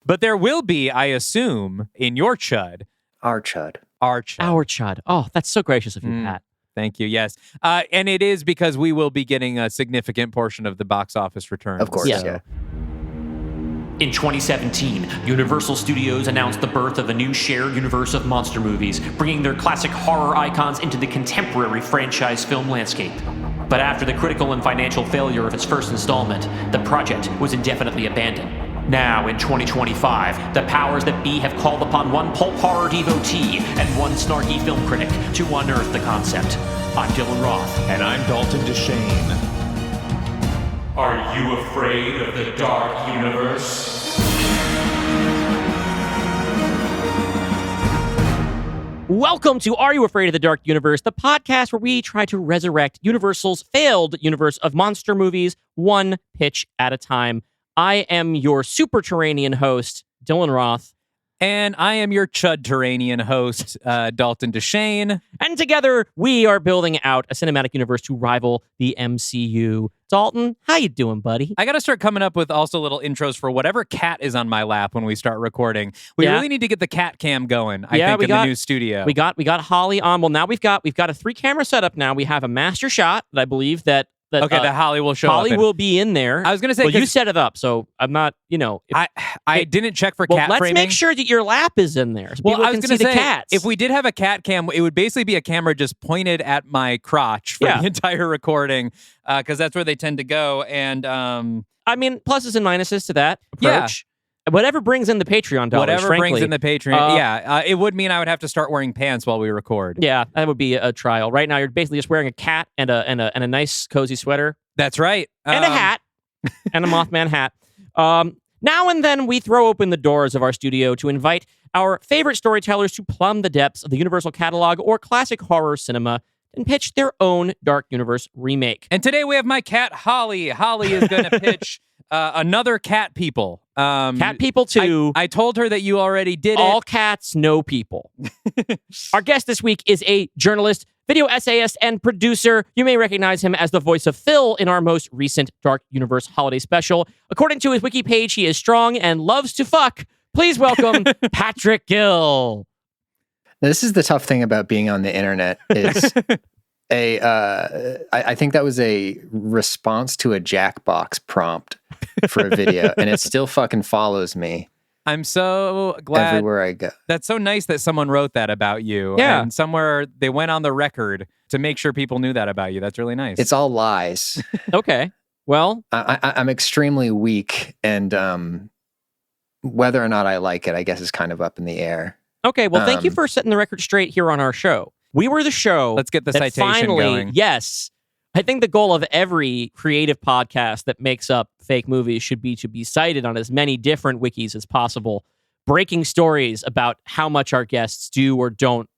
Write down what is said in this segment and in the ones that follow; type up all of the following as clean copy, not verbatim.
But there will be, I assume, in your C.H.U.D. Our C.H.U.D. Our C.H.U.D. Our C.H.U.D. Oh, that's so gracious of you, Pat. Thank you. Yes. And it is because we will be getting a significant portion of the box office return. Of course, yeah. In 2017, Universal Studios announced the birth of a new shared universe of monster movies, bringing their classic horror icons into the contemporary franchise film landscape. But after the critical and financial failure of its first installment, the project was indefinitely abandoned. Now, in 2025, the powers that be have called upon one pulp horror devotee and one snarky film critic to unearth the concept. I'm Dylan Roth. And I'm Dalton DeShane. Are you afraid of the dark universe? Welcome to Are You Afraid of the Dark Universe, the podcast where we try to resurrect Universal's failed universe of monster movies, one pitch at a time. I am your super Terranian host, Dylan Roth. And I am your C.H.U.D. host, Dalton DeShane. And together, we are building out a cinematic universe to rival the MCU. Dalton, how you doing, buddy? I got to start coming up with also little intros for whatever cat is on my lap when we start recording. We really need to get the cat cam going, I think, in the new studio. We got Holly on. Well, now we've got a 3-camera setup now. We have a master shot that I believe that Holly will show up. Holly will be in there. I was going to say, well, you set it up, so I'm not, I didn't check for cat let's framing. Make sure that your lap is in there so people can see the cats. If we did have a cat cam, it would basically be a camera just pointed at my crotch for the entire recording, because that's where they tend to go. And I mean, pluses and minuses to that approach. Whatever brings in the Patreon dollars, Whatever frankly. brings in the Patreon. It would mean I would have to start wearing pants while we record. Yeah, that would be a trial. Right now, you're basically just wearing a cat and a nice cozy sweater. That's right. And a hat. And a Mothman hat. Now and then, we throw open the doors of our studio to invite our favorite storytellers to plumb the depths of the Universal catalog or classic horror cinema and pitch their own Dark Universe remake. And today we have my cat, Holly. Holly is going to pitch another Cat People. Cat People 2. I told her that you already did All cats, no people. Our guest this week is a journalist, video essayist, and producer. You may recognize him as the voice of Phil in our most recent Dark Universe holiday special. According to his wiki page, he is strong and loves to fuck. Please welcome Patrick Gill. This is the tough thing about being on the internet is I think that was a response to a Jackbox prompt for a video, and it still fucking follows me. I'm so glad everywhere I go. That's so nice that someone wrote that about you. Yeah. And somewhere they went on the record to make sure people knew that about you. That's really nice. It's all lies. Okay. Well, I'm extremely weak, and whether or not I like it, I guess, is kind of up in the air. Okay. Well, thank you for setting the record straight here on our show. We were the show. Let's get the that citation finally, going. Yes. I think the goal of every creative podcast that makes up fake movies should be to be cited on as many different wikis as possible, breaking stories about how much our guests do or don't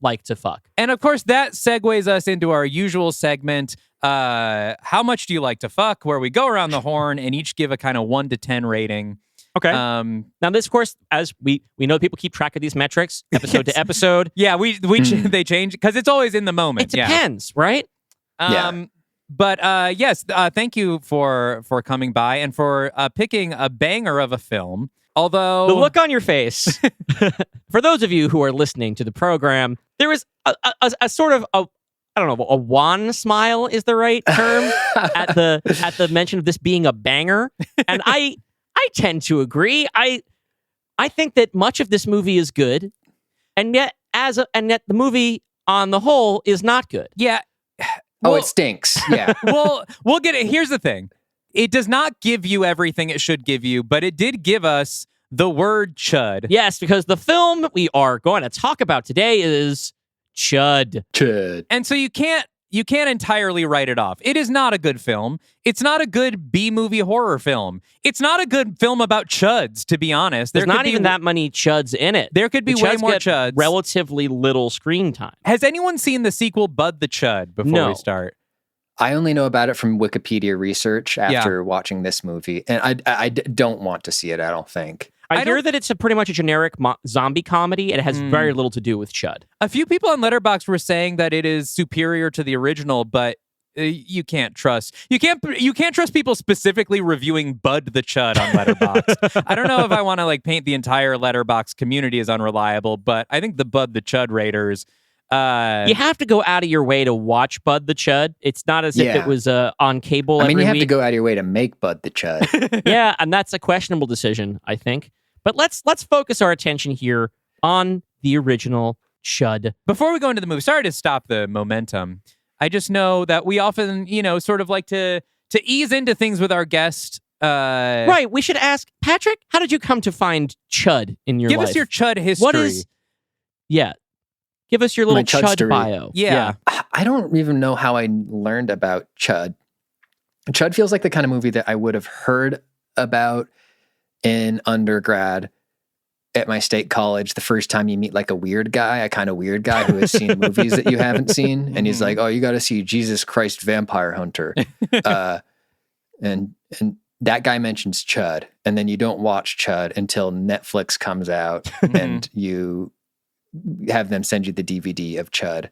like to fuck. And of course, that segues us into our usual segment, How Much Do You Like to Fuck?, where we go around the horn and each give a kind of 1 to 10 rating. Okay. Now, this, of course, as we know, people keep track of these metrics, episode to episode. Yeah, they change because it's always in the moment. It depends, right? But yes, thank you for coming by and for picking a banger of a film. Although the look on your face, for those of you who are listening to the program, there was a sort of I don't know, a wan smile is the right term at the mention of this being a banger, and I tend to agree. I think that much of this movie is good, and yet the movie on the whole is not good. Yeah. Well, it stinks. Yeah. Well, we'll get it. Here's the thing. It does not give you everything it should give you, but it did give us the word C.H.U.D. Yes, because the film we are going to talk about today is C.H.U.D. C.H.U.D. And so you can't entirely write it off. It is not a good film. It's not a good B-movie horror film. It's not a good film about C.H.U.Ds, to be honest. There's not even that many C.H.U.Ds in it. There could be way more C.H.U.Ds. Relatively little screen time. Has anyone seen the sequel Bud the C.H.U.D. before we start? I only know about it from Wikipedia research after watching this movie, and I don't want to see it, I don't think. I hear that it's pretty much a generic zombie comedy, and it has very little to do with C.H.U.D. A few people on Letterboxd were saying that it is superior to the original, but you can't trust people specifically reviewing Bud the Chud on Letterboxd. I don't know if I want to like paint the entire Letterboxd community as unreliable, but I think the Bud the Chud raters. You have to go out of your way to watch Bud the Chud. It's not as if it was on cable. I mean, every you have week. to go out of your way to make Bud the Chud. Yeah, and that's a questionable decision, I think. But let's focus our attention here on the original C.H.U.D. Before we go into the movie, sorry to stop the momentum. I just know that we often, sort of like to ease into things with our guest. Right. We should ask, Patrick, how did you come to find C.H.U.D. in your life? Give us your C.H.U.D. history. What is... Yeah. Give us your little C.H.U.D. C.H.U.D. story. bio. Yeah. I don't even know how I learned about C.H.U.D. C.H.U.D. feels like the kind of movie that I would have heard about in undergrad at my state college. The first time you meet like a weird guy, a kind of weird guy who has seen movies that you haven't seen. And he's like, oh, you got to see Jesus Christ Vampire Hunter. And that guy mentions C.H.U.D. And then you don't watch C.H.U.D. until Netflix comes out and you have them send you the DVD of C.H.U.D.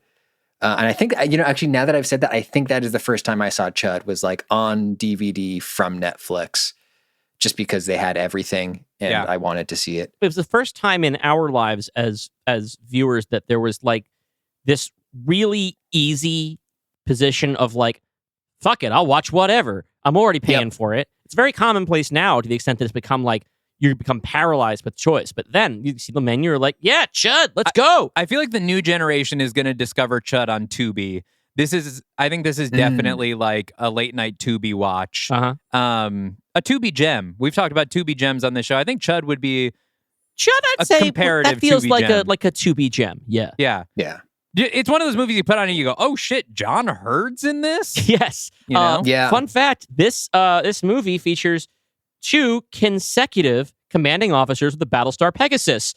And I think, actually now that I've said that, I think that is the first time I saw C.H.U.D. was like on DVD from Netflix, just because they had everything and I wanted to see it. It was the first time in our lives as viewers that there was like this really easy position of like, fuck it, I'll watch whatever. I'm already paying for it. It's very commonplace now to the extent that it's become like you become paralyzed with choice. But then you see the menu, you're like, yeah, C.H.U.D., let's go. I feel like the new generation is going to discover C.H.U.D. on Tubi. I think this is definitely like a late night Tubi watch. A Tubi gem. We've talked about Tubi gems on this show. I think C.H.U.D. would be C.H.U.D., I'd a say comparative that feels Tubi like gem. a Tubi gem. Yeah. Yeah. Yeah. It's one of those movies you put on and you go, oh shit, John Hurd's in this? Yes. Yeah. Fun fact, this movie features 2 consecutive commanding officers of the Battlestar Pegasus.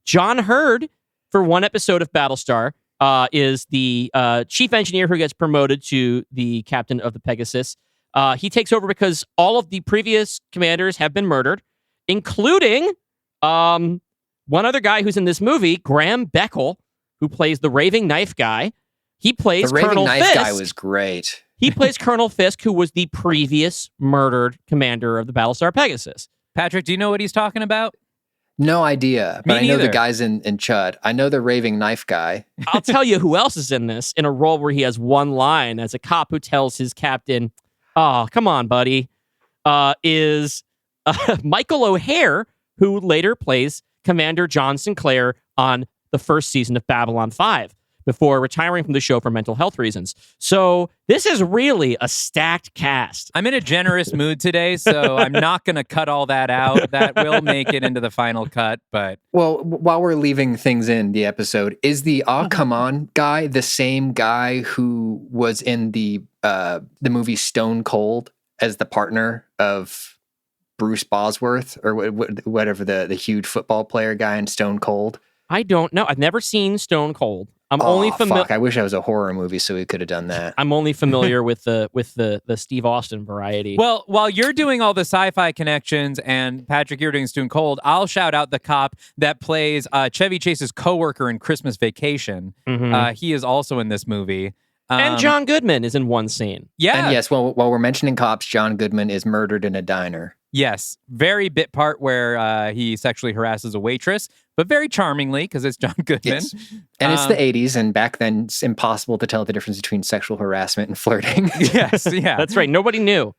John Hurd, for one episode of Battlestar, is the chief engineer who gets promoted to the captain of the Pegasus. He takes over because all of the previous commanders have been murdered, including one other guy who's in this movie, Graham Beckel, who plays the raving knife guy. He plays The raving Colonel knife Fisk. guy was great. He plays Colonel Fisk, who was the previous murdered commander of the Battlestar Pegasus. Patrick, do you know what he's talking about? No idea, but Me I know the neither. guys in C.H.U.D. I know the raving knife guy. I'll tell you who else is in this in a role where he has one line as a cop who tells his captain, oh, come on, buddy, is Michael O'Hare, who later plays Commander John Sinclair on the first season of Babylon 5 before retiring from the show for mental health reasons. So this is really a stacked cast. I'm in a generous mood today, so I'm not going to cut all that out. That will make it into the final cut, but... Well, while we're leaving things in the episode, is the come on guy the same guy who was in the movie Stone Cold as the partner of Bruce Bosworth or whatever the huge football player guy in Stone Cold? I don't know. I've never seen Stone Cold. I'm only familiar. Fuck! I wish I was a horror movie so we could have done that. I'm only familiar with the Steve Austin variety. Well, while you're doing all the sci-fi connections and Patrick, you're doing Stone Cold, I'll shout out the cop that plays Chevy Chase's coworker in Christmas Vacation. He is also in this movie. And John Goodman is in one scene. Yeah. And yes, while we're mentioning cops, John Goodman is murdered in a diner. Yes. Very bit part where he sexually harasses a waitress, but very charmingly because it's John Goodman. Yes. And it's the 80s, and back then it's impossible to tell the difference between sexual harassment and flirting. Yes. Yeah. That's right. Nobody knew.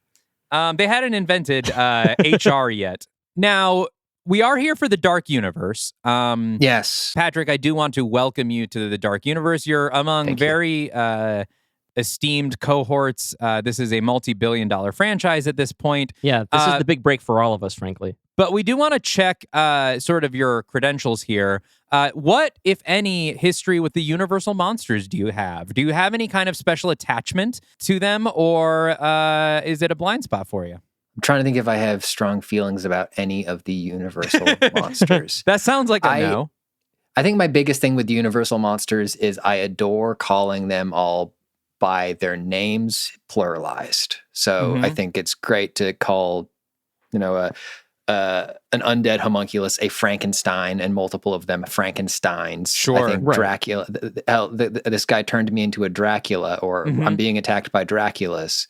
They hadn't invented HR yet. Now, we are here for the Dark Universe. Yes. Patrick, I do want to welcome you to the Dark Universe. You're among very esteemed cohorts. This is a multi-billion-dollar franchise at this point. Yeah, this is the big break for all of us, frankly. But we do want to check sort of your credentials here. What, if any, history with the Universal Monsters do you have? Do you have any kind of special attachment to them, or is it a blind spot for you? I'm trying to think if I have strong feelings about any of the Universal Monsters. That sounds like a no. I think my biggest thing with the Universal Monsters is I adore calling them all by their names pluralized. So I think it's great to call, an undead homunculus, a Frankenstein, and multiple of them Frankensteins. Sure, I think right. Dracula. This guy turned me into a Dracula, or I'm being attacked by Draculas.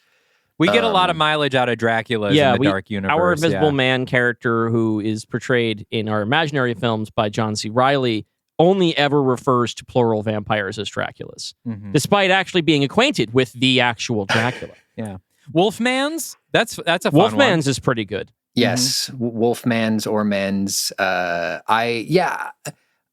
We get a lot of mileage out of Draculas in the Dark Universe. Our Invisible Man character, who is portrayed in our imaginary films by John C. Reilly, only ever refers to plural vampires as Draculas, despite actually being acquainted with the actual Dracula. Yeah. Wolfman's? That's a fun Wolfman's is pretty good. Yes, Wolfman's or Men's.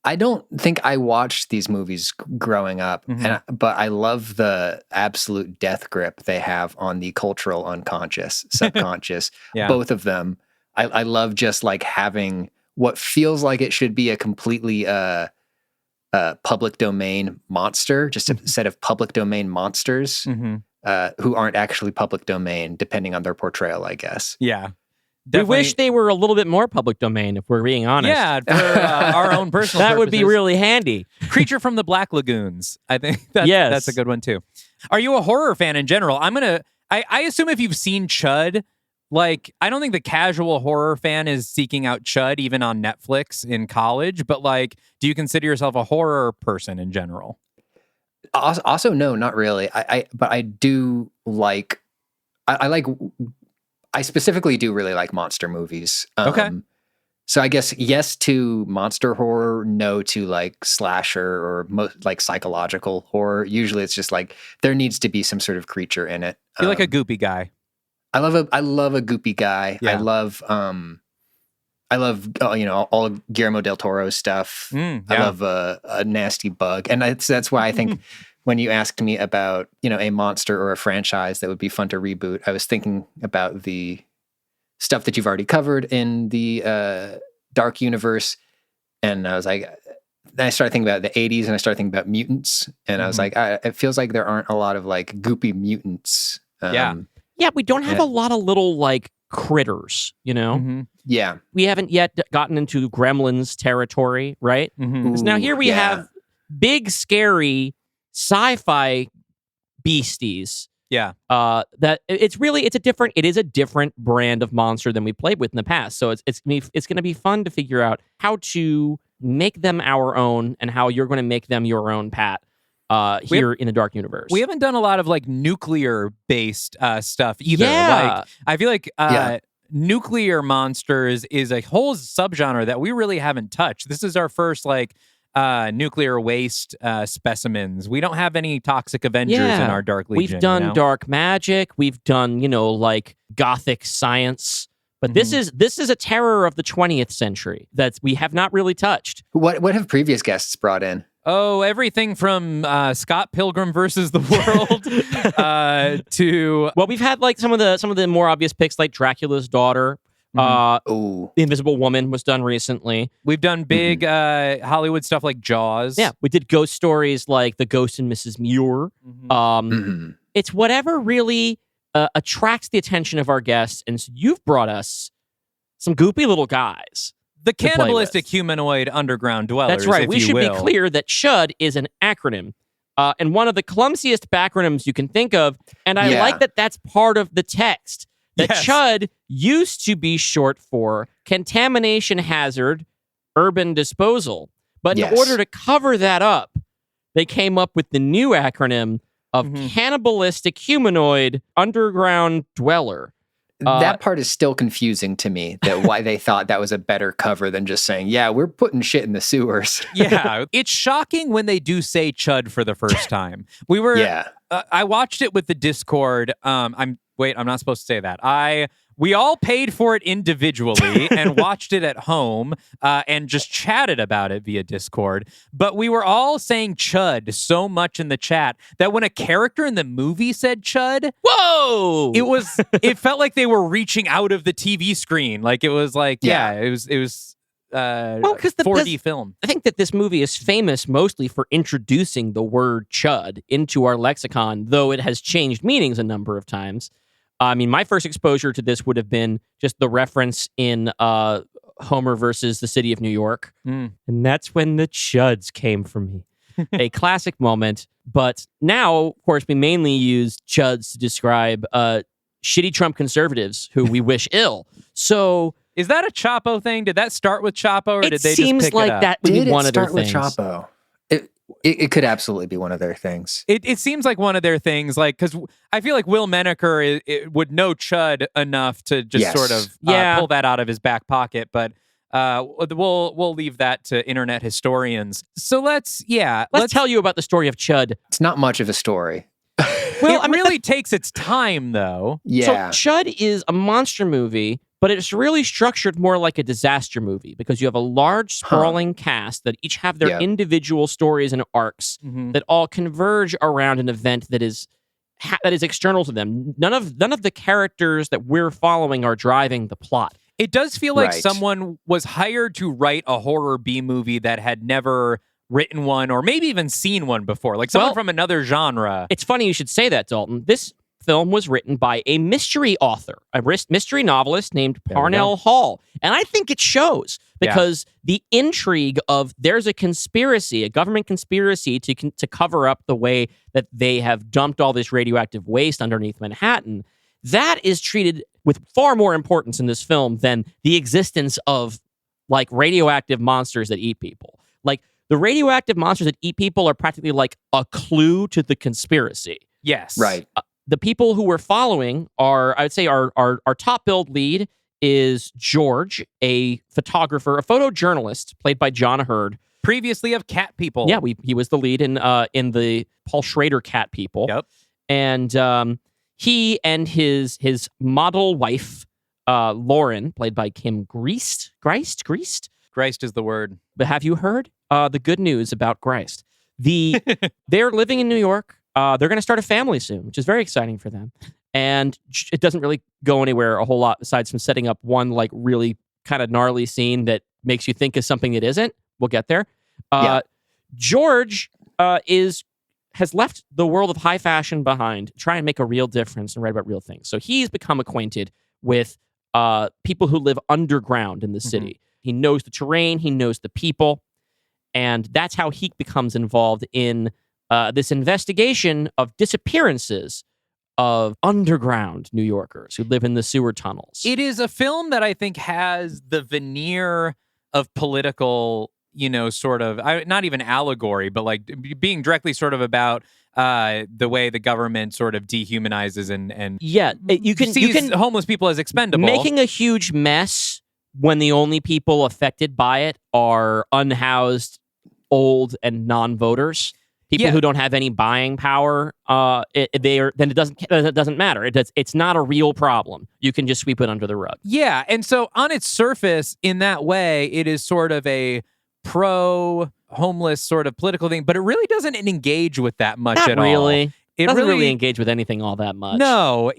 I don't think I watched these movies growing up, but I love the absolute death grip they have on the cultural unconscious, subconscious, both of them. I love just like having what feels like it should be a completely public domain monster, just a set of public domain monsters who aren't actually public domain, depending on their portrayal, I guess. Yeah. Definitely. We wish they were a little bit more public domain, if we're being honest. Yeah, for our own personal That would be purposes. really handy. Creature from the Black Lagoons. I think that's a good one, too. Are you a horror fan in general? I assume if you've seen C.H.U.D, like, I don't think the casual horror fan is seeking out C.H.U.D even on Netflix in college, but, like, do you consider yourself a horror person in general? Also, no, not really. But I do like, I specifically do really like monster movies. Okay. So I guess yes to monster horror, no to like slasher or like psychological horror. Usually it's just like there needs to be some sort of creature in it. You're like a goopy guy. I love a goopy guy. Yeah. I love all of Guillermo del Toro's stuff. I love a nasty bug, and that's why I think when you asked me about a monster or a franchise that would be fun to reboot, I was thinking about the stuff that you've already covered in the Dark Universe, and I was like, then I started thinking about the 80s, and I started thinking about mutants, and I was like, it feels like there aren't a lot of like goopy mutants. Yeah, we don't have a lot of little like critters, Yeah. We haven't yet gotten into Gremlins territory, right? Because now here we have big, scary sci-fi beasties. Yeah. That it is a different brand of monster than we played with in the past. So it's going to be fun to figure out how to make them our own and how you're going to make them your own, Pat. In the Dark Universe. We haven't done a lot of like nuclear-based stuff either. Yeah. Like, I feel like nuclear monsters is a whole subgenre that we really haven't touched. This is our first like nuclear waste specimens. We don't have any toxic Avengers in our Dark Legion. We've done dark magic. We've done like gothic science. But this is a terror of the 20th century that we have not really touched. What have previous guests brought in? Oh, everything from Scott Pilgrim versus the World to we've had like some of the more obvious picks like Dracula's Daughter. The Invisible Woman was done recently. We've done big Hollywood stuff like Jaws. Yeah, we did ghost stories like The Ghost and Mrs. Muir. It's whatever really attracts the attention of our guests, and so you've brought us some goopy little guys. The cannibalistic humanoid underground dwellers. That's right. If We you should will. be clear that C.H.U.D is an acronym. And one of the clumsiest backronyms you can think of. And I like that that's part of the text. That C.H.U.D used to be short for Contamination Hazard Urban Disposal. But in order to cover that up, they came up with the new acronym of Cannibalistic Humanoid Underground Dweller. That part is still confusing to me, that why they thought that was a better cover than just saying, yeah, we're putting shit in the sewers. Yeah. It's shocking when they do say C.H.U.D for the first time. I watched it with the Discord. I'm not supposed to say that. We all paid for it individually and watched it at home and just chatted about it via Discord. But we were all saying C.H.U.D so much in the chat that when a character in the movie said C.H.U.D, whoa! It felt like they were reaching out of the TV screen. Like it was like, it was 4D film. I think that this movie is famous mostly for introducing the word C.H.U.D into our lexicon, though it has changed meanings a number of times. I mean, my first exposure to this would have been just the reference in Homer versus the City of New York. And that's when the C.H.U.Ds came for me. A classic moment. But now, of course, we mainly use C.H.U.Ds to describe shitty Trump conservatives who we wish ill. So Is that a Chapo thing? Did that start with Chapo, or It did they seems just pick like it up? that would Did be it one of their start with things. Chapo? It could absolutely be one of their things. It seems like one of their things, like, because I feel like Will Menaker would know Chud enough to just Yes. sort of Yeah. pull that out of his back pocket, but we'll leave that to internet historians. So let's tell you about the story of Chud. It's not much of a story. Well, it really takes its time, though. Yeah. So Chud is a monster movie, but it's really structured more like a disaster movie because you have a large, sprawling cast that each have their individual stories and arcs that all converge around an event that is external to them. None of the characters that we're following are driving the plot. It does feel like Right. someone was hired to write a horror B movie that had never written one or maybe even seen one before, like someone from another genre. It's funny you should say that, Dalton. This film was written by a mystery author, a mystery novelist named Parnell Hall. And I think it shows because the intrigue of there's a conspiracy, a government conspiracy to cover up the way that they have dumped all this radioactive waste underneath Manhattan, that is treated with far more importance in this film than the existence of like radioactive monsters that eat people. Like the radioactive monsters that eat people are practically like a clue to the conspiracy. Yes. Right. The people who we're following are, I would say, our top billed lead is George, a photographer, a photojournalist played by John Hurd. Previously of Cat People. Yeah, he was the lead in the Paul Schrader Cat People. Yep. And he and his model wife, Lauren, played by Kim Greist. Christ is the word. But have you heard the good news about Greist? They're living in New York. They're going to start a family soon, which is very exciting for them. And it doesn't really go anywhere a whole lot aside from setting up one like really kind of gnarly scene that makes you think of something that isn't. We'll get there. George has left the world of high fashion behind to try and make a real difference and write about real things. So he's become acquainted with people who live underground in the city. He knows the terrain. He knows the people. And that's how he becomes involved in this investigation of disappearances of underground New Yorkers who live in the sewer tunnels. It is a film that I think has the veneer of political, sort of, not even allegory, but like being directly sort of about the way the government sort of dehumanizes and you can homeless people as expendable. Making a huge mess when the only people affected by it are unhoused, old, and non-voters. People who don't have any buying power, it doesn't matter. It's not a real problem. You can just sweep it under the rug. Yeah, and so on its surface, in that way, it is sort of a pro-homeless sort of political thing, but it really doesn't engage with that much at all. It doesn't really engage with anything all that much. No,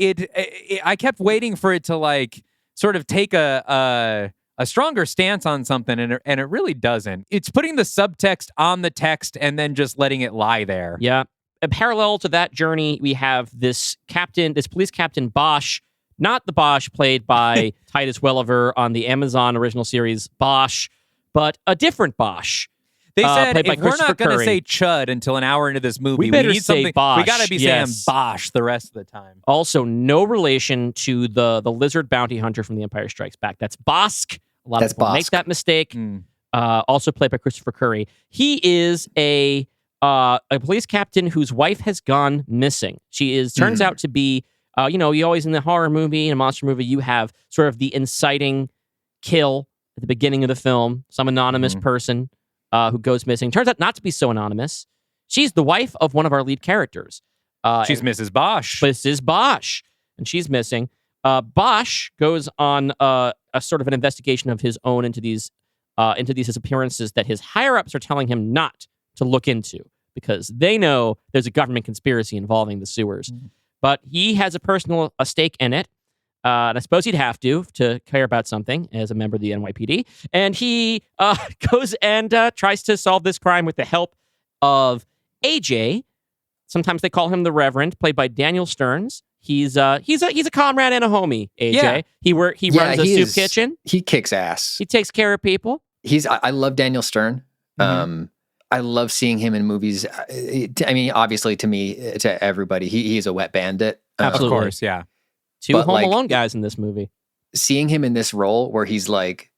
I kept waiting for it to like sort of take a stronger stance on something, and it really doesn't. It's putting the subtext on the text and then just letting it lie there. Yeah. And parallel to that journey, we have this police captain Bosch, not the Bosch played by Titus Welliver on the Amazon original series Bosch, but a different Bosch. They said, played by if we're not going to Curry. say Chud until an hour into this movie, We better need say something. Bosch, We got to be saying Bosch the rest of the time. Also, no relation to the lizard bounty hunter from The Empire Strikes Back. That's Bosk. A lot of people make that mistake. Also played by Christopher Curry. He is a police captain whose wife has gone missing. She turns out to be, you always in the horror movie and a monster movie, you have sort of the inciting kill at the beginning of the film, some anonymous person who goes missing. Turns out not to be so anonymous. She's the wife of one of our lead characters. She's Mrs. Bosch. Mrs. Bosch. And she's missing. Bosch goes on a sort of an investigation of his own into these disappearances that his higher-ups are telling him not to look into because they know there's a government conspiracy involving the sewers. But he has a stake in it. And I suppose he'd have to care about something as a member of the NYPD. And he goes and tries to solve this crime with the help of AJ. Sometimes they call him the Reverend, played by Daniel Stearns. He's a comrade and a homie, AJ. Yeah. He runs a soup kitchen. He kicks ass. He takes care of people. I love Daniel Stern. I love seeing him in movies. I mean, obviously to everybody, he's a wet bandit. Absolutely. Of course, yeah. Two Home Alone guys in this movie. seeing him in this role where he's like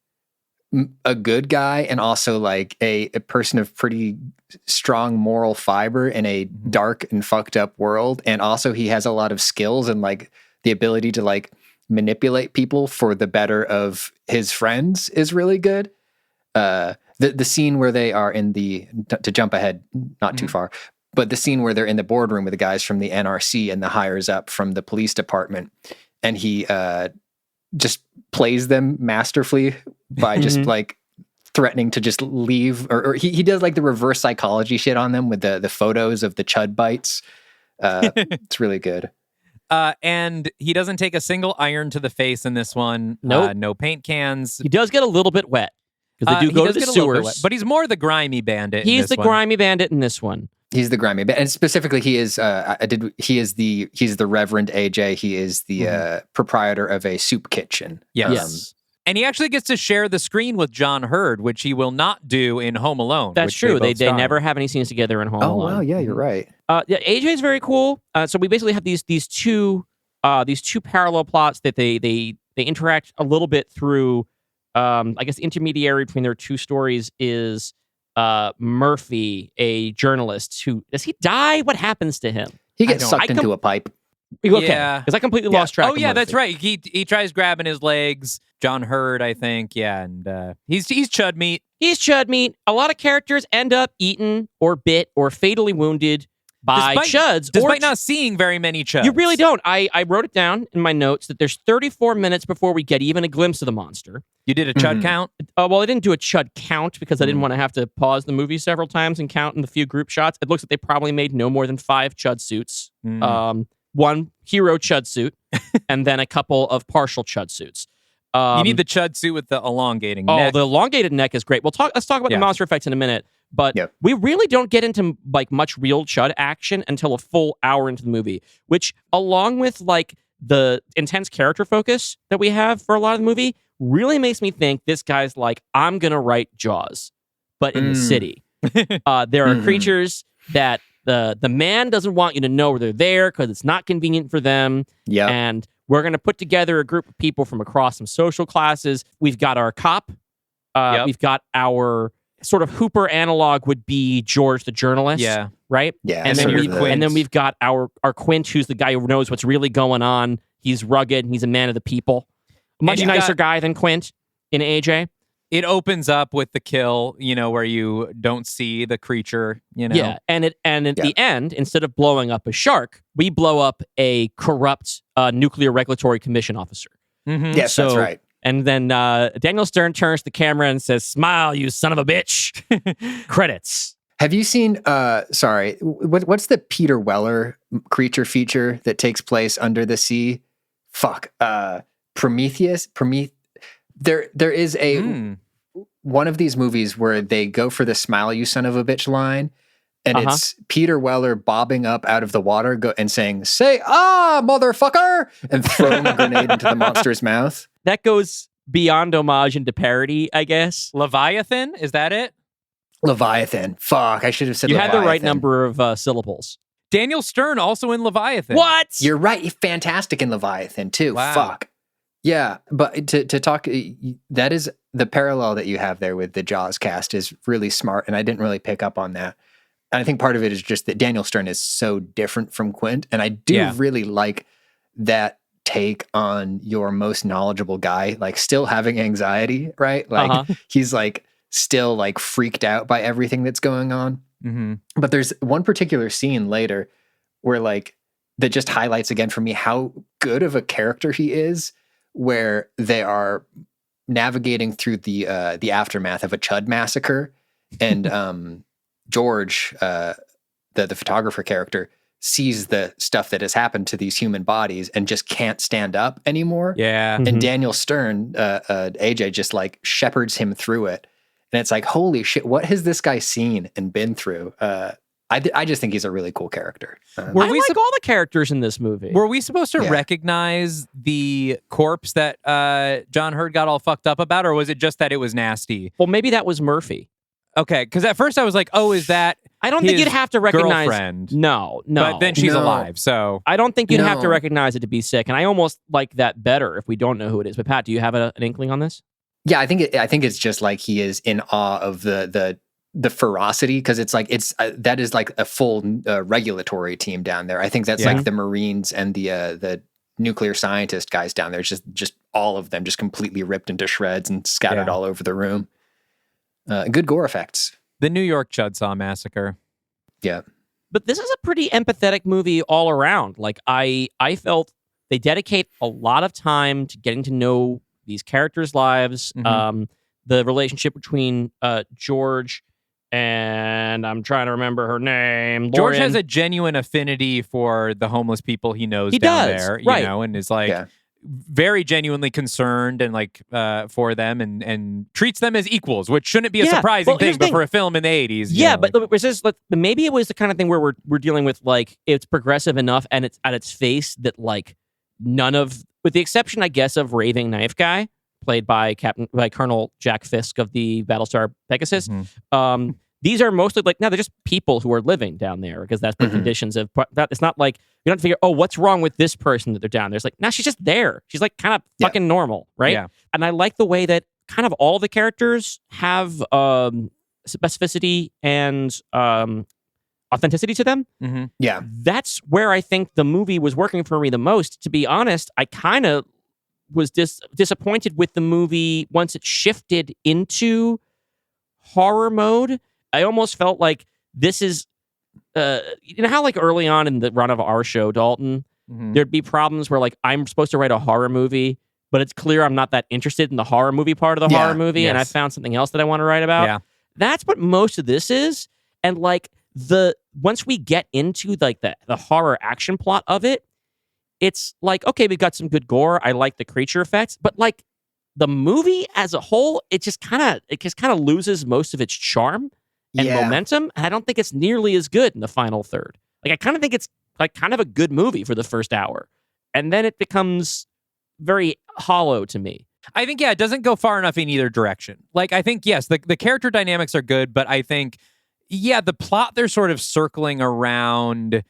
a good guy and also like a person of pretty strong moral fiber in a dark and fucked up world. And also he has a lot of skills and like the ability to like manipulate people for the better of his friends is really good. The scene where they are in to jump ahead, not too far, but the scene where they're in the boardroom with the guys from the NRC and the hires up from the police department, and he just plays them masterfully by just like threatening to just leave, or he does like the reverse psychology shit on them with the photos of the chud bites. It's really good. And he doesn't take a single iron to the face in this one. Nope. No paint cans. He does get a little bit wet because they do go to the sewers. But he's more the grimy bandit. He's the grimy bandit in this one. He's the grimy bandit, and specifically, he is. He's the Reverend AJ. He is the proprietor of a soup kitchen. Yes. And he actually gets to share the screen with John Hurd, which he will not do in Home Alone. That's true. They never have any scenes together in Home Alone. Oh wow, yeah, you're right. Yeah, AJ is very cool. So we basically have these two parallel plots that they interact a little bit through. I guess the intermediary between their two stories is Murphy, a journalist who does he die? What happens to him? He gets sucked into a pipe. Okay, yeah, because I completely lost track. Oh of yeah, Murphy. that's right. He tries grabbing his legs. John Hurd, I think. Yeah, and he's chud meat. He's chud meat. A lot of characters end up eaten or bit or fatally wounded by chuds. Despite not seeing very many chuds. You really don't. I wrote it down in my notes that there's 34 minutes before we get even a glimpse of the monster. You did a chud count? Well, I didn't do a chud count because I didn't want to have to pause the movie several times and count in the few group shots. It looks like they probably made no more than 5 chud suits. One hero chud suit, and then a couple of partial chud suits. You need the chud suit with the elongating neck. Oh, the elongated neck is great. Let's talk about the monster effects in a minute. But we really don't get into like much real chud action until a full hour into the movie, which, along with like the intense character focus that we have for a lot of the movie, really makes me think this guy's like, I'm gonna write Jaws, but in the city. There are creatures that the man doesn't want you to know where they're there because it's not convenient for them. Yeah, and we're going to put together a group of people from across some social classes. We've got our cop. We've got our sort of Hooper analog would be George the journalist. Yeah. Right? Yeah. And then we've got our Quint, who's the guy who knows what's really going on. He's rugged. He's a man of the people. A much nicer guy than Quint in AJ. It opens up with the kill, where you don't see the creature, Yeah, and at the end, instead of blowing up a shark, we blow up a corrupt Nuclear Regulatory Commission officer. Yes, that's right. And then Daniel Stern turns to the camera and says, "Smile, you son of a bitch." Credits. Have you seen, what's the Peter Weller creature feature that takes place under the sea? Prometheus? There is one of these movies where they go for the "smile, you son of a bitch" line, and it's Peter Weller bobbing up out of the water and saying, "Say ah, motherfucker," and throwing a grenade into the monster's mouth. That goes beyond homage into parody, I guess. Leviathan? Is that it? Leviathan. Fuck, I should have said you Leviathan. had the right number of syllables. Daniel Stern also in Leviathan. What? You're right. He's fantastic in Leviathan too. Wow. Fuck. Yeah, but to talk, that is the parallel that you have there with the Jaws cast is really smart, and I didn't really pick up on that. And I think part of it is just that Daniel Stern is so different from Quint, and I do really like that take on your most knowledgeable guy, like still having anxiety, right? Like he's like still like freaked out by everything that's going on. But there's one particular scene later where like that just highlights again for me how good of a character he is, where they are navigating through the aftermath of a Chud massacre, and George, the photographer character, sees the stuff that has happened to these human bodies and just can't stand up anymore. Yeah. And Daniel Stern, AJ, just like shepherds him through it, and it's like, holy shit, what has this guy seen and been through? I just think he's a really cool character. I like all the characters in this movie. Were we supposed to recognize the corpse that John Hurd got all fucked up about, or was it just that it was nasty? Well, maybe that was Murphy. Okay, because at first I was like, oh, is that I don't think his you'd have to recognize. girlfriend. No. But then she's No. alive, so I don't think you'd have to No. recognize it to be sick. And I almost like that better if we don't know who it is. But Pat, do you have an inkling on this? Yeah, I think it's just like he is in awe of the ferocity, because it's like that is like a full regulatory team down there. I think that's like the Marines and the nuclear scientist guys down there. It's just all of them just completely ripped into shreds and scattered all over the room. Good gore effects. the New York Chudsaw Massacre. Yeah. But this is a pretty empathetic movie all around. Like I felt they dedicate a lot of time to getting to know these characters' lives. Mhm. The relationship between George and I'm trying to remember her name. George Lauren. has a genuine affinity for the homeless people he knows He down does, there, right. you know, and is like very genuinely concerned and like for them and treats them as equals, which shouldn't be a surprising thing, but for a film in the 80s. Yeah, but it's just, like, maybe it was the kind of thing where we're dealing with like it's progressive enough and it's at its face that like none of, with the exception, I guess, of Raving Knife Guy, played by Colonel Jack Fisk of the Battlestar Pegasus. Mm-hmm. These are mostly like, no, they're just people who are living down there because that's the conditions of that. It's not like you don't figure, oh, what's wrong with this person that they're down there. It's like, no, she's just there. She's like kind of fucking normal, right? Yeah. And I like the way that kind of all the characters have specificity and authenticity to them. Mm-hmm. Yeah. That's where I think the movie was working for me the most. To be honest, I kind of was disappointed with the movie once it shifted into horror mode. I almost felt like this is, you know how like early on in the run of our show, Dalton, there'd be problems where like I'm supposed to write a horror movie, but it's clear I'm not that interested in the horror movie part of the horror movie, and I found something else that I want to write about. Yeah. That's what most of this is. And like once we get into like the horror action plot of it, it's like, okay, we've got some good gore. I like the creature effects, but like the movie as a whole, it just kind of loses most of its charm and momentum. And I don't think it's nearly as good in the final third. Like I kind of think it's like kind of a good movie for the first hour, and then it becomes very hollow to me. I think, it doesn't go far enough in either direction. Like, I think, yes, the character dynamics are good, but I think, the plot they're sort of circling around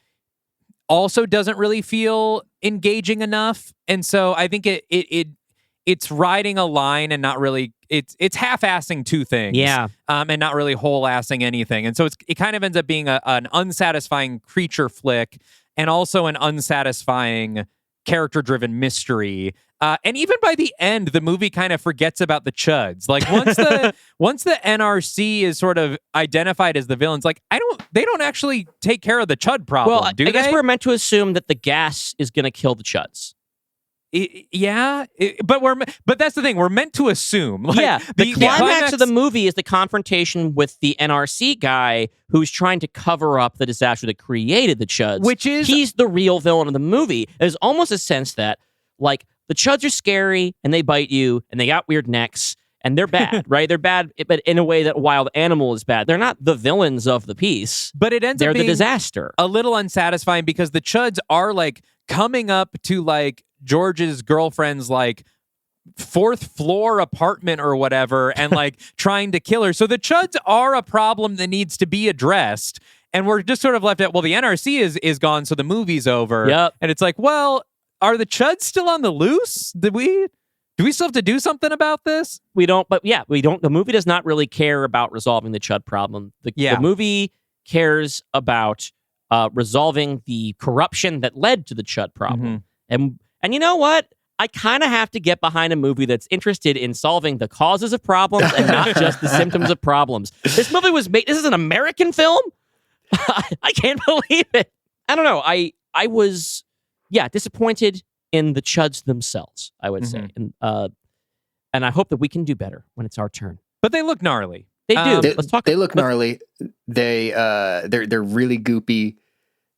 also doesn't really feel engaging enough. And so I think it's riding a line and not really, it's half-assing two things. Yeah. And not really whole-assing anything. And so it kind of ends up being an unsatisfying creature flick and also an unsatisfying character-driven mystery. And even by the end, the movie kind of forgets about the Chuds. Like once the NRC is sort of identified as the villains, like they don't actually take care of the Chud problem. Well, do I they? guess we're meant to assume that the gas is going to kill the Chuds. But that's the thing. We're meant to assume. Like, the climax of the movie is the confrontation with the NRC guy who's trying to cover up the disaster that created the Chuds. He's the real villain of the movie. There's almost a sense that like the Chuds are scary and they bite you and they got weird necks and they're bad, right? They're bad, but in a way that a wild animal is bad. They're not the villains of the piece. But it ends they're up being the disaster. A little unsatisfying because the Chuds are like coming up to like George's girlfriend's like fourth floor apartment or whatever and like trying to kill her. So the Chuds are a problem that needs to be addressed. And we're just sort of left at, well, the NRC is gone, so the movie's over. Yep. And it's like, well, are the Chuds still on the loose? Do we still have to do something about this? We don't, but we don't. The movie does not really care about resolving the Chud problem. The movie cares about resolving the corruption that led to the Chud problem. And you know what? I kind of have to get behind a movie that's interested in solving the causes of problems and not just the symptoms of problems. This movie was made. This is an American film. I can't believe it. I don't know. I was disappointed in the Chuds themselves, I would say, and I hope that we can do better when it's our turn. But they look gnarly. They do. Let's talk. They look gnarly. They're really goopy.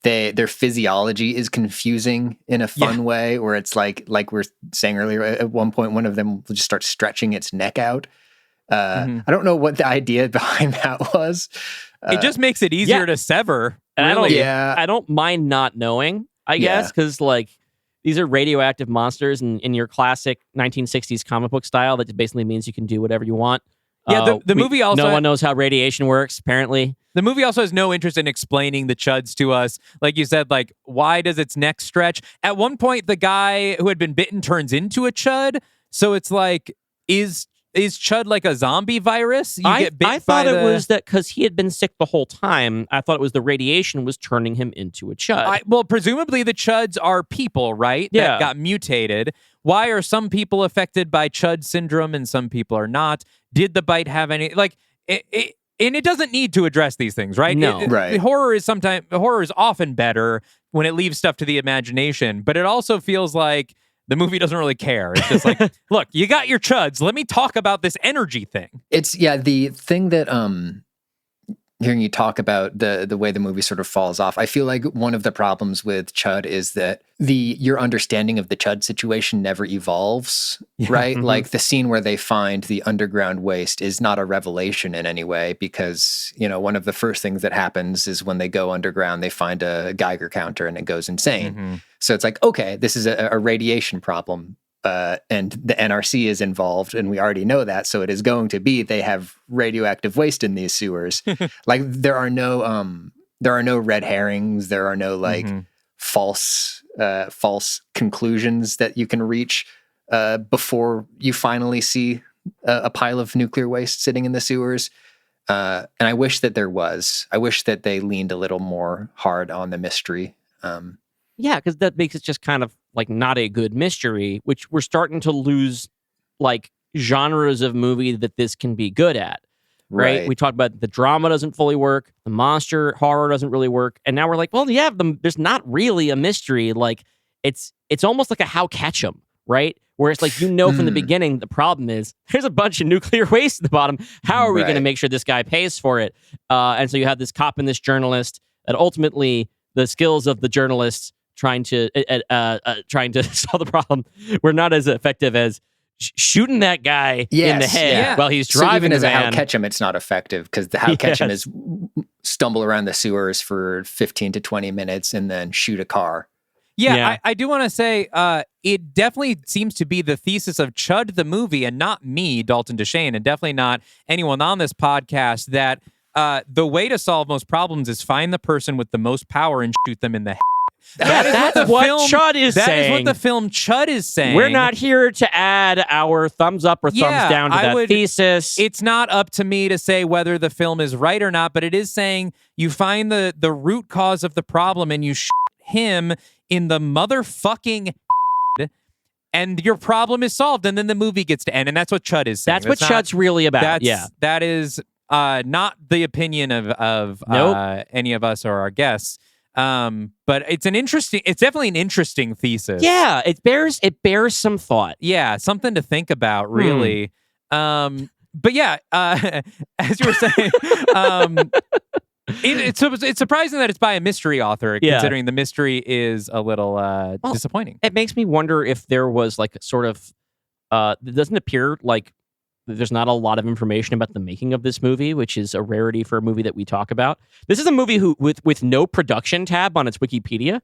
Their physiology is confusing in a fun way, where it's like we were saying earlier. At one point, one of them will just start stretching its neck out. I don't know what the idea behind that was. It just makes it easier to sever. Really. I don't mind not knowing, I guess, because like these are radioactive monsters in your classic 1960s comic book style. That basically means you can do whatever you want. Yeah, the movie also... No one knows how radiation works, apparently. The movie also has no interest in explaining the CHUDs to us. Like you said, like, why does its neck stretch? At one point, the guy who had been bitten turns into a CHUD. So it's like, is CHUD like a zombie virus? I thought it was that because he had been sick the whole time. I thought it was the radiation was turning him into a CHUD. Well, presumably the CHUDs are people, right? Yeah. That got mutated. Why are some people affected by CHUD syndrome and some people are not? Did the bite have any... Like, and it doesn't need to address these things, right? No. Right. Horror is often better when it leaves stuff to the imagination, but it also feels like the movie doesn't really care. It's just like, look, you got your CHUDs. Let me talk about this energy thing. It's the thing that hearing you talk about the way the movie sort of falls off. I feel like one of the problems with CHUD is that your understanding of the CHUD situation never evolves, right? Mm-hmm. Like the scene where they find the underground waste is not a revelation in any way because, one of the first things that happens is when they go underground, they find a Geiger counter and it goes insane. Mm-hmm. So it's like, okay, this is a radiation problem. And the NRC is involved, and we already know that. So it is going to be they have radioactive waste in these sewers. Like there are no red herrings. There are no like false conclusions that you can reach before you finally see a pile of nuclear waste sitting in the sewers. And I wish that there was. I wish that they leaned a little more hard on the mystery. Yeah, because that makes it just kind of like not a good mystery, which we're starting to lose like genres of movie that this can be good at. Right? We talked about the drama doesn't fully work, the monster horror doesn't really work, and now we're like, well, yeah, there's not really a mystery. Like it's almost like a how catch 'em, right? Where it's like from the beginning the problem is there's a bunch of nuclear waste at the bottom. How are we going to make sure this guy pays for it? And so you have this cop and this journalist, and ultimately the skills of the journalists trying to solve the problem were not as effective as shooting that guy in the head while he's driving. So even as a how van. catch 'em, it's not effective because the how catch 'em is stumble around the sewers for 15 to 20 minutes and then shoot a car. Yeah. I do want to say it definitely seems to be the thesis of CHUD the movie, and not me, Dalton Deshane, and definitely not anyone on this podcast, that the way to solve most problems is find the person with the most power and shoot them in the head. That's what CHUD is saying. That is what the film CHUD is saying. We're not here to add our thumbs up or thumbs down to that thesis. It's not up to me to say whether the film is right or not, but it is saying you find the root cause of the problem and you shoot him in the motherfucking head, and your problem is solved, and then the movie gets to end, and that's what CHUD is saying. That's what CHUD's really about. That is not the opinion of any of us or our guests. But it's definitely an interesting thesis. Yeah, it bears some thought. Yeah, something to think about, really. But yeah, as you were saying, it's surprising that it's by a mystery author, considering the mystery is a little disappointing. It makes me wonder if there was like sort of, it doesn't appear like there's not a lot of information about the making of this movie, which is a rarity for a movie that we talk about. This is a movie with no production tab on its Wikipedia.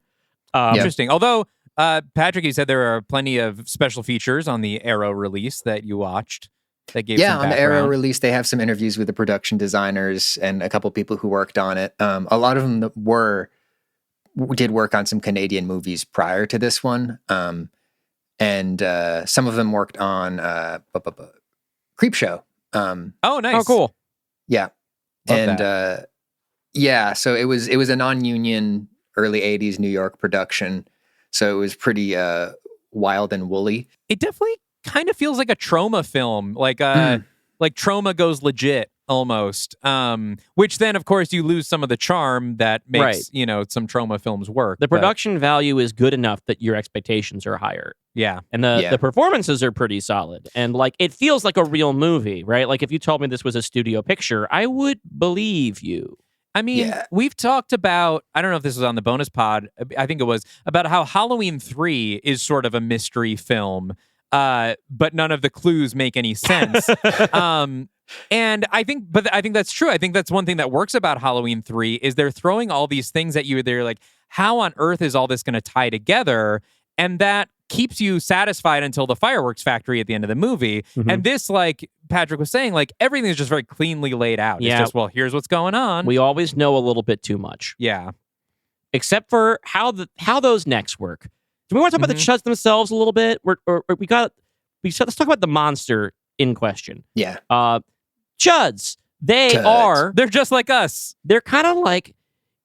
Interesting. Although, Patrick, you said there are plenty of special features on the Arrow release that you watched. That gave some on the Arrow background. release, they have some interviews with the production designers and a couple people who worked on it. A lot of them did work on some Canadian movies prior to this one, and some of them worked on Creepshow. Oh, nice. Oh, cool. Yeah. Love that. So it was a non-union early 80s New York production. So it was pretty wild and woolly. It definitely kind of feels like a trauma film, like Trauma Goes Legit almost. Which then, of course, you lose some of the charm that makes some trauma films work. The production value is good enough that your expectations are higher. Yeah. And the performances are pretty solid. And like it feels like a real movie, right? Like if you told me this was a studio picture, I would believe you. I mean, we've talked about, I don't know if this was on the bonus pod, I think it was, about how Halloween 3 is sort of a mystery film, but none of the clues make any sense. And I think that's true. I think that's one thing that works about Halloween 3 is they're throwing all these things at you. They're like, how on earth is all this going to tie together? And that keeps you satisfied until the fireworks factory at the end of the movie. And this, like Patrick was saying, like everything is just very cleanly laid out. Yeah. It's just, well, here's what's going on. We always know a little bit too much. Yeah. Except for how those necks work. Do we want to talk about the Chuds themselves a little bit? Let's talk about the monster in question. Yeah. Chuds. They're just like us. They're kind of like,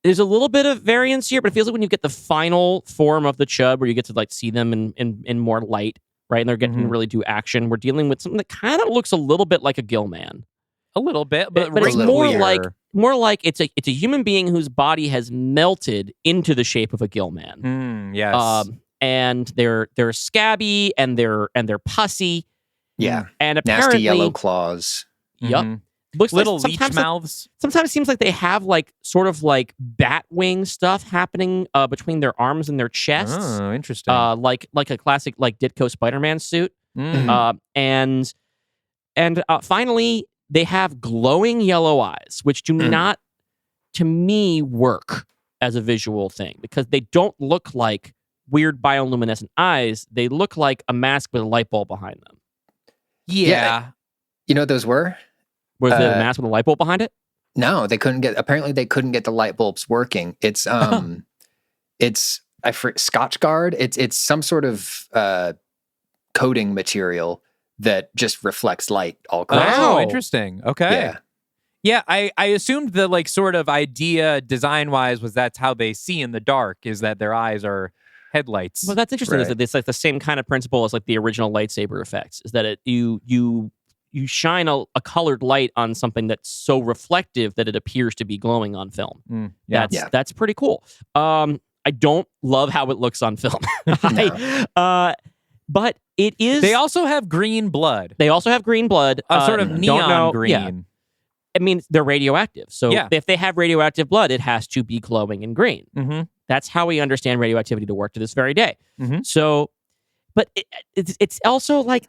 there's a little bit of variance here, but it feels like when you get the final form of the Chud, where you get to like see them in more light, right? And they're getting to really do action. We're dealing with something that kind of looks a little bit like a gill man. A little bit, but it's weirder. more like it's a human being whose body has melted into the shape of a gill man. Yes. And they're scabby and they're pussy. Yeah. And apparently nasty yellow claws. Yep. Looks little like leech mouths. Sometimes it seems like they have like sort of like bat wing stuff happening between their arms and their chests. Oh, interesting. Like a classic like Ditko Spider-Man suit. And finally they have glowing yellow eyes, which do not, to me, work as a visual thing because they don't look like weird bioluminescent eyes. They look like a mask with a light bulb behind them. Yeah. You know what those were? Was the mask with a light bulb behind it? No, they couldn't get the light bulbs working. It's Scotch Guard. It's some sort of coating material that just reflects light all across. Oh, interesting. Okay. Yeah. Yeah, I assumed the like sort of idea design wise was that's how they see in the dark, is that their eyes are headlights. Well, that's interesting. Is Right. that it's like the same kind of principle as like the original lightsaber effects. Is that you shine a colored light on something that's so reflective that it appears to be glowing on film. That's pretty cool. I don't love how it looks on film. But it is. They also have green blood. Sort of neon green. Yeah. I mean, they're radioactive. So if they have radioactive blood, it has to be glowing and green. That's how we understand radioactivity to work to this very day. So, but it's also like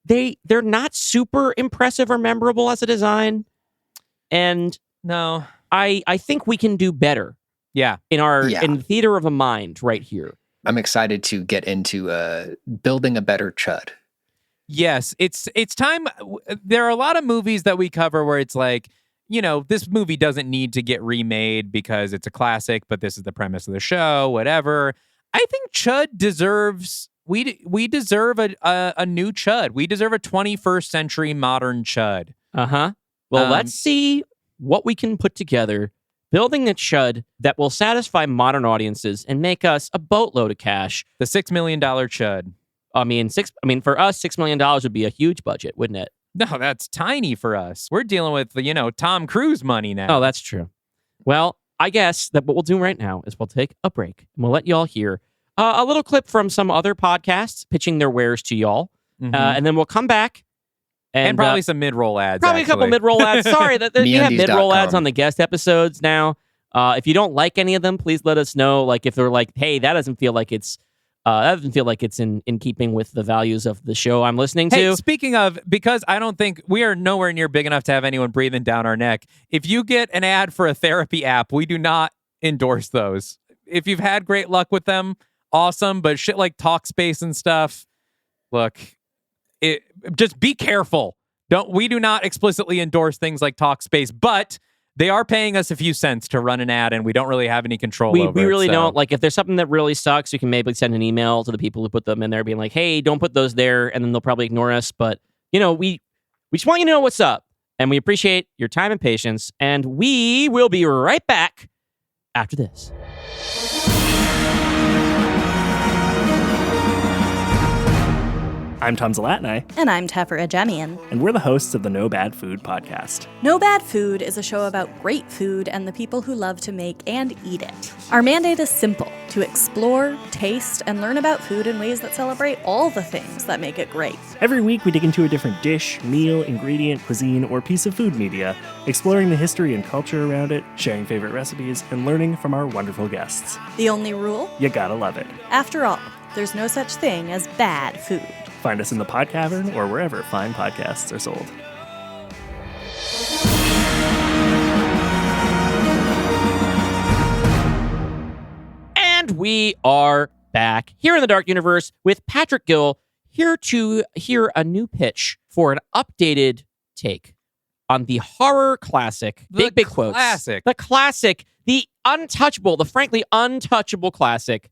they're not super impressive or memorable as a design. And no, I think we can do better. Yeah. In the theater of a mind right here. I'm excited to get into building a better Chud. Yes, it's time. There are a lot of movies that we cover where it's like, you know, this movie doesn't need to get remade because it's a classic, but this is the premise of the show, whatever. I think Chud deserves, we deserve a new Chud. We deserve a 21st century modern Chud. Well, let's see what we can put together. Building a Chud that will satisfy modern audiences and make us a boatload of cash. The $6 million Chud. I mean, for us, $6 million would be a huge budget, wouldn't it? No, that's tiny for us. We're dealing with, Tom Cruise money now. Oh, that's true. Well, I guess that what we'll do right now is we'll take a break and we'll let y'all hear a little clip from some other podcasts pitching their wares to y'all. And then we'll come back. And probably some mid-roll ads. Probably a couple mid-roll ads. Sorry, we have mid-roll ads on the guest episodes now. If you don't like any of them, please let us know. Like if they're like, hey, that doesn't feel like it's in keeping with the values of the show I'm listening to. Hey, speaking of, because I don't think we are nowhere near big enough to have anyone breathing down our neck. If you get an ad for a therapy app, we do not endorse those. If you've had great luck with them, awesome. But shit like Talkspace and stuff, look. Just be careful. We do not explicitly endorse things like Talkspace, but they are paying us a few cents to run an ad, and we don't really have any control over it. We really don't. Like, if there's something that really sucks, you can maybe send an email to the people who put them in there, being like, "Hey, don't put those there," and then they'll probably ignore us. But we just want you to know what's up, and we appreciate your time and patience. And we will be right back after this. I'm Tom Zalatni. And I'm Tefera Jemian. And we're the hosts of the No Bad Food podcast. No Bad Food is a show about great food and the people who love to make and eat it. Our mandate is simple: to explore, taste, and learn about food in ways that celebrate all the things that make it great. Every week we dig into a different dish, meal, ingredient, cuisine, or piece of food media, exploring the history and culture around it, sharing favorite recipes, and learning from our wonderful guests. The only rule? You gotta love it. After all, there's no such thing as bad food. Find us in the Pod Cavern or wherever fine podcasts are sold. And we are back here in the Dark Universe with Patrick Gill, here to hear a new pitch for an updated take on the horror classic, big quotes, the classic, the untouchable, the frankly untouchable classic,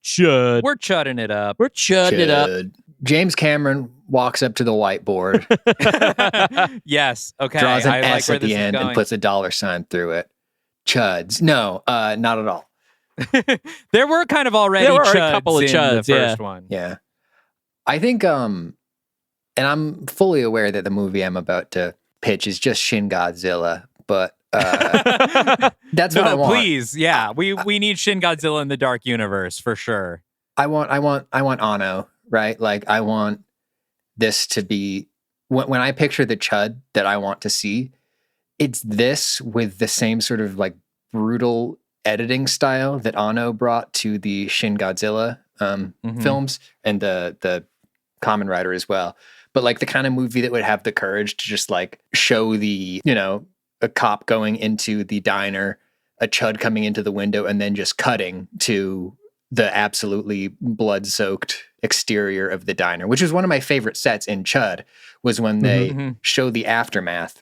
C.H.U.D. We're chudding it up. We're chudding it up. James Cameron walks up to the whiteboard, Yes. Okay. draws an I like S where at this the is end, going. and puts a dollar sign through it. Chuds. No, not at all. There were kind of already There were chuds a couple of in chuds, the first one. Yeah. I think, and I'm fully aware that the movie I'm about to pitch is just Shin Godzilla, but that's what I want. Please. Yeah. We need Shin Godzilla in the Dark Universe for sure. I want Anno, right? Like, I want this to be, when I picture the C.H.U.D that I want to see, it's this with the same sort of like brutal editing style that Anno brought to the Shin Godzilla films, and the Kamen Rider as well. But like the kind of movie that would have the courage to just like show the, a cop going into the diner, a C.H.U.D coming into the window, and then just cutting to the absolutely blood-soaked exterior of the diner, which was one of my favorite sets in C.H.U.D, was when they show the aftermath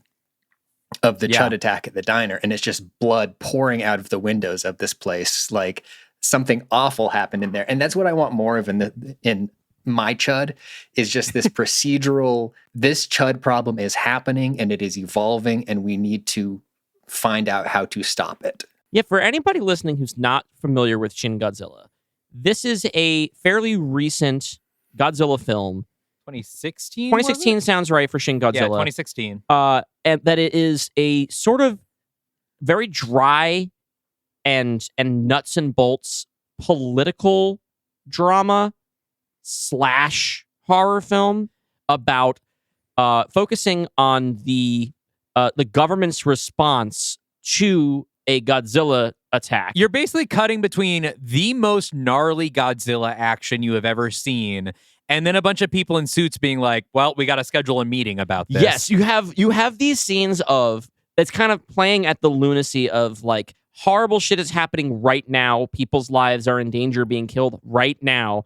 of the C.H.U.D attack at the diner, and it's just blood pouring out of the windows of this place. Like, something awful happened in there. And that's what I want more of in my C.H.U.D, is just this procedural, this C.H.U.D problem is happening and it is evolving, and we need to find out how to stop it. Yeah, for anybody listening who's not familiar with Shin Godzilla, this is a fairly recent Godzilla film. 2016? 2016 sounds right for Shin Godzilla. Yeah, 2016. And that it is a sort of very dry and nuts and bolts political drama / horror film about focusing on the government's response to a Godzilla attack. You're basically cutting between the most gnarly Godzilla action you have ever seen, and then a bunch of people in suits being like, well, we got to schedule a meeting about this. Yes, you have these scenes of that's kind of playing at the lunacy of like horrible shit is happening right now. People's lives are in danger of being killed right now.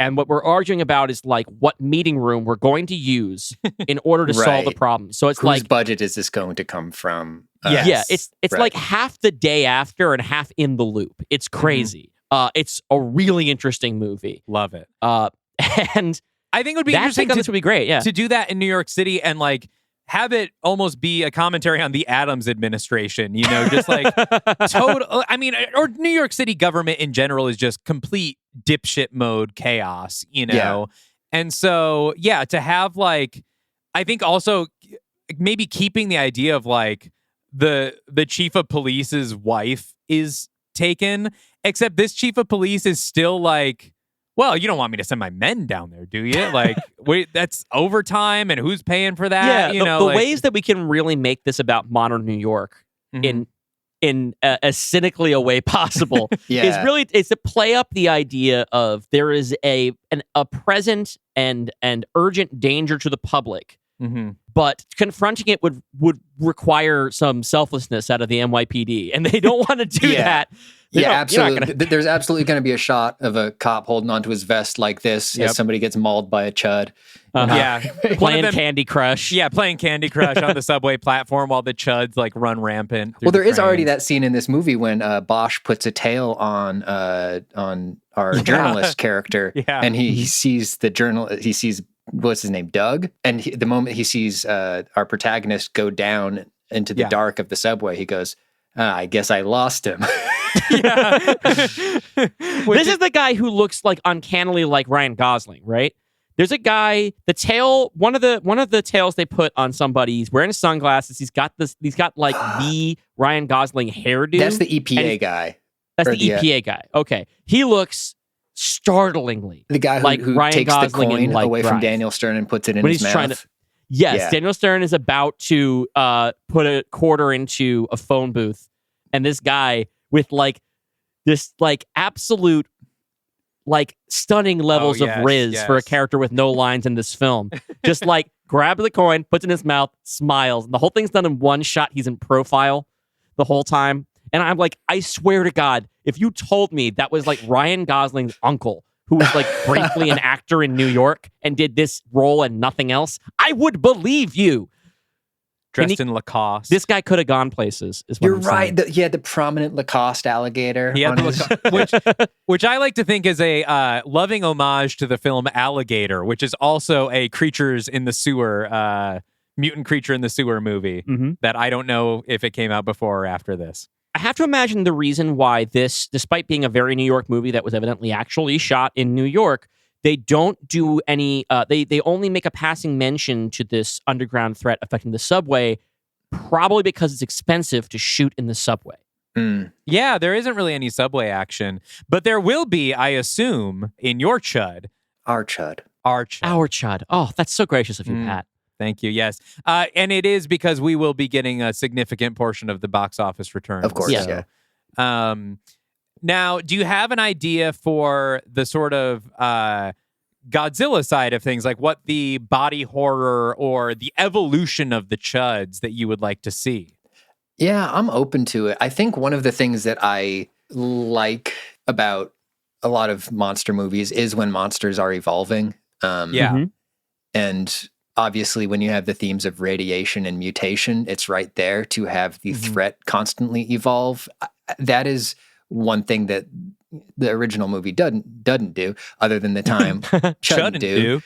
And what we're arguing about is like what meeting room we're going to use in order to solve the problem. So it's whose budget is this going to come from? Yeah, it's like half the day after and half in the loop. It's crazy. It's a really interesting movie. Love it. And I think it would be interesting this would be great. Yeah, to do that in New York City and like have it almost be a commentary on the Adams administration, just like total. I mean, or New York City government in general is just complete dipshit mode chaos, Yeah. And so, yeah, to have like, I think also maybe keeping the idea of like the chief of police's wife is taken, except this chief of police is still like, well, you don't want me to send my men down there, do you? Like, wait, that's overtime, and who's paying for that? Yeah, the ways that we can really make this about modern New York in as cynically a way possible is to play up the idea of there is a present and urgent danger to the public, but confronting it would require some selflessness out of the NYPD, and they don't want to do that. Absolutely. There's absolutely going to be a shot of a cop holding onto his vest like this as somebody gets mauled by a C.H.U.D. Playing Candy Crush. Yeah, playing Candy Crush on the subway platform while the C.H.U.Ds like run rampant. Well, there is already that scene in this movie when Bosch puts a tail on our journalist character, and he sees the journalist. He sees, what's his name, Doug, and the moment he sees our protagonist go down into the dark of the subway, he goes, I guess I lost him. This is the guy who looks like uncannily like Ryan Gosling, right? There's a guy, the tail, one of the tails they put on somebody, he's wearing sunglasses, he's got like the Ryan Gosling hairdo. That's the EPA guy. That's the EPA guy. Okay. He looks startlingly the guy like who Ryan takes Gosling the coin in, like, away from Drive. Daniel Stern and puts it in his mouth. Daniel Stern is about to put a quarter into a phone booth, and this guy with like this like absolute like stunning levels of riz for a character with no lines in this film, just like grabs the coin, puts it in his mouth, smiles, and the whole thing's done in one shot. He's in profile the whole time. And I'm like, I swear to God, if you told me that was like Ryan Gosling's uncle, who was like briefly an actor in New York and did this role and nothing else, I would believe you. Dressed in Lacoste. This guy could have gone places. Is what You're I'm right. saying. He had the prominent Lacoste alligator. He had on the which I like to think is a loving homage to the film Alligator, which is also a creatures in the sewer, mutant creature in the sewer movie that I don't know if it came out before or after this. I have to imagine the reason why this, despite being a very New York movie that was evidently actually shot in New York, they don't do any, they only make a passing mention to this underground threat affecting the subway, probably because it's expensive to shoot in the subway. Yeah, there isn't really any subway action, but there will be, I assume, in your CHUD. Our CHUD. Our CHUD. Oh, that's so gracious of you, Pat. Thank you. Yes. And it is because we will be getting a significant portion of the box office return. Of course, yeah. Now, do you have an idea for the sort of Godzilla side of things, like what the body horror or the evolution of the CHUDs that you would like to see? Yeah, I'm open to it. I think one of the things that I like about a lot of monster movies is when monsters are evolving. And obviously, when you have the themes of radiation and mutation, it's right there to have the threat constantly evolve. That is one thing that the original movie doesn't do, other than the time shouldn't do.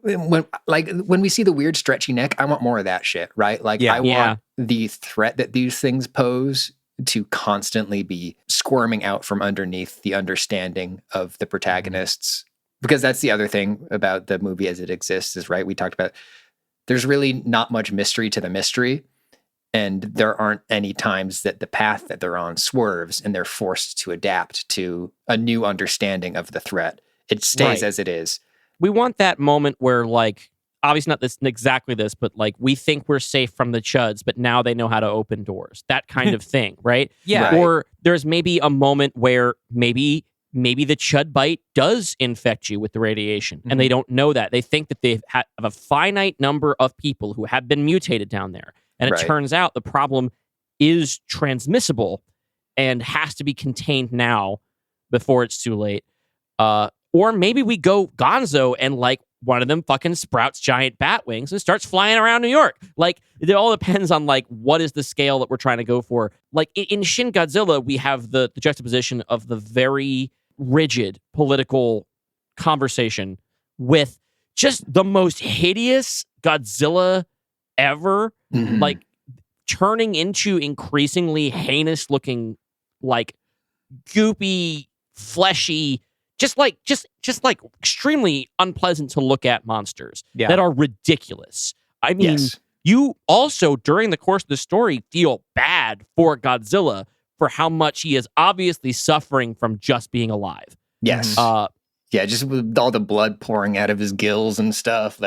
When we see the weird stretchy neck, I want more of that shit, right? Like I want the threat that these things pose to constantly be squirming out from underneath the understanding of the protagonists. Because that's the other thing about the movie as it exists is, right, we talked about there's really not much mystery to the mystery. And there aren't any times that the path that they're on swerves and they're forced to adapt to a new understanding of the threat. It stays as it is. We want that moment where, like, obviously not this exactly this, but like we think we're safe from the CHUDs, but now they know how to open doors. That kind of thing, right? Yeah. Right. Or there's maybe a moment where maybe the CHUD bite does infect you with the radiation, and they don't know that. They think that they have a finite number of people who have been mutated down there. And it turns out the problem is transmissible and has to be contained now before it's too late. Or maybe we go gonzo and like one of them fucking sprouts giant bat wings and starts flying around New York. Like, it all depends on like what is the scale that we're trying to go for. Like in Shin Godzilla, we have the juxtaposition of the very rigid political conversation with just the most hideous Godzilla ever, like turning into increasingly heinous looking, like goopy, fleshy, just like extremely unpleasant to look at monsters that are ridiculous. I mean, you also during the course of the story feel bad for Godzilla for how much he is obviously suffering from just being alive. Yes. Just with all the blood pouring out of his gills and stuff.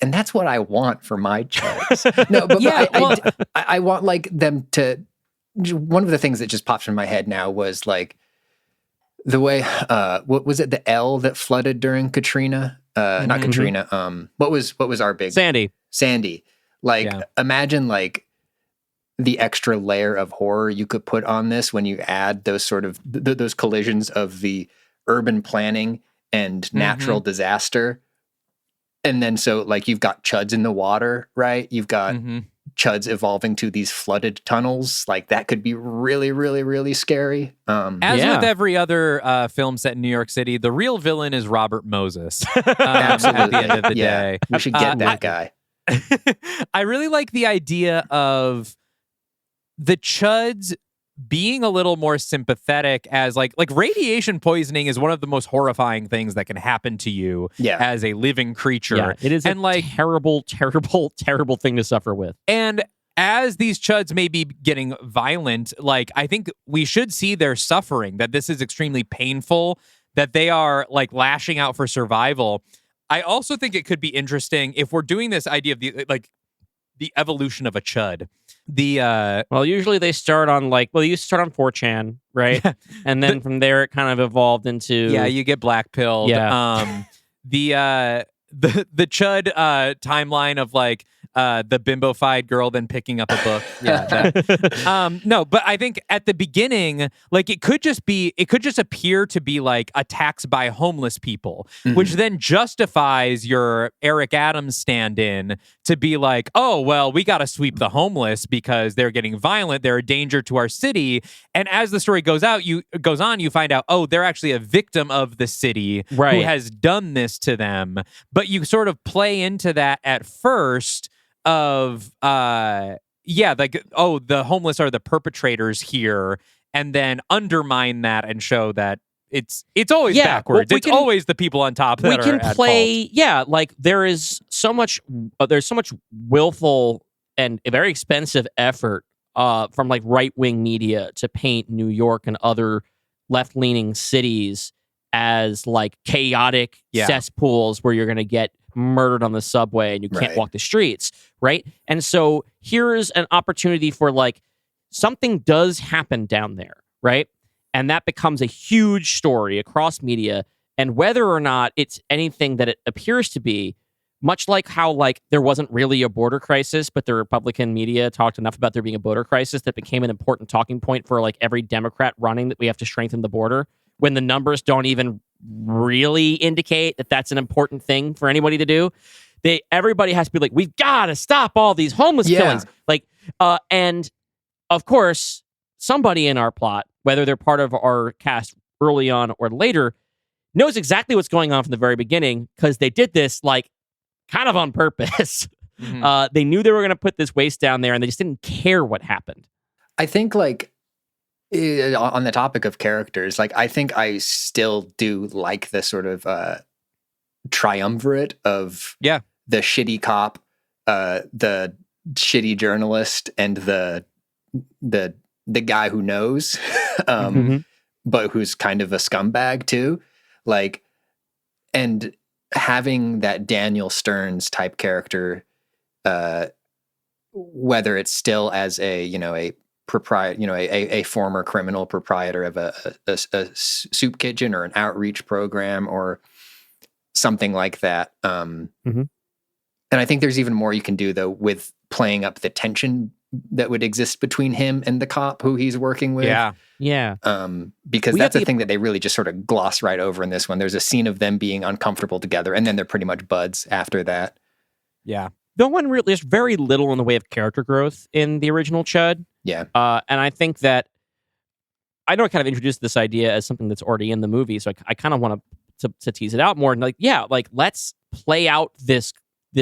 And that's what I want for my CHUDs. No, but I want like them to. One of the things that just pops in my head now was like the way. What was it? The L that flooded during Katrina? Not Katrina. What was our big Sandy? Like imagine like the extra layer of horror you could put on this when you add those sort of those collisions of the urban planning and natural disaster. And then so like you've got CHUDs in the water, right? You've got CHUDs evolving to these flooded tunnels. Like that could be really, really, really scary. As with every other film set in New York City, the real villain is Robert Moses. Absolutely. At the end of the day. We should get that guy. I really like the idea of the CHUDs being a little more sympathetic, as like radiation poisoning is one of the most horrifying things that can happen to you as a living creature. Yeah, it is a terrible, terrible, terrible thing to suffer with. And as these CHUDs may be getting violent, like I think we should see their suffering, that this is extremely painful, that they are like lashing out for survival. I also think it could be interesting if we're doing this idea of the evolution of a CHUD. Usually they start on you start on 4chan, right? And then from there it kind of evolved into you get black-pilled. The CHUD timeline of like the bimbofied girl then picking up a book. Yeah. No, but I think at the beginning, like it could just appear to be like attacks by homeless people, which then justifies your Eric Adams stand-in to be like, oh, well, we got to sweep the homeless because they're getting violent. They're a danger to our city. And as the story goes on, you find out, oh, they're actually a victim of the city who has done this to them. But you sort of play into that at first of, like, oh, the homeless are the perpetrators here, and then undermine that and show that it's always backwards. It's always the people on top that we can are at play. fault. Yeah, like there's so much willful and a very expensive effort from like right-wing media to paint New York and other left-leaning cities as like chaotic cesspools where you're going to get murdered on the subway and you can't walk the streets, right? And so here's an opportunity for like something does happen down there, right? And that becomes a huge story across media. And whether or not it's anything that it appears to be, much like how like there wasn't really a border crisis, but the Republican media talked enough about there being a border crisis that became an important talking point for like every Democrat running that we have to strengthen the border, when the numbers don't even really indicate that that's an important thing for anybody to do. Everybody has to be like, we've got to stop all these homeless killings. Like, and of course, somebody in our plot, whether they're part of our cast early on or later, knows exactly what's going on from the very beginning because they did this like kind of on purpose. They knew they were going to put this waste down there and they just didn't care what happened. I think like on the topic of characters, like I think I still do like the sort of triumvirate of the shitty cop, the shitty journalist, and the guy who knows, but who's kind of a scumbag too. Like, and having that Daniel Stearns type character, whether it's still as a former criminal proprietor of a soup kitchen or an outreach program or something like that. And I think there's even more you can do though with playing up the tension that would exist between him and the cop who he's working with. Yeah. Because that's the thing that they really just sort of gloss right over in this one. There's a scene of them being uncomfortable together, and then they're pretty much buds after that. Yeah. No one really, there's very little in the way of character growth in the original C.H.U.D. Yeah. And I think that, I know I kind of introduced this idea as something that's already in the movie, so I kind of want to tease it out more. And let's play out this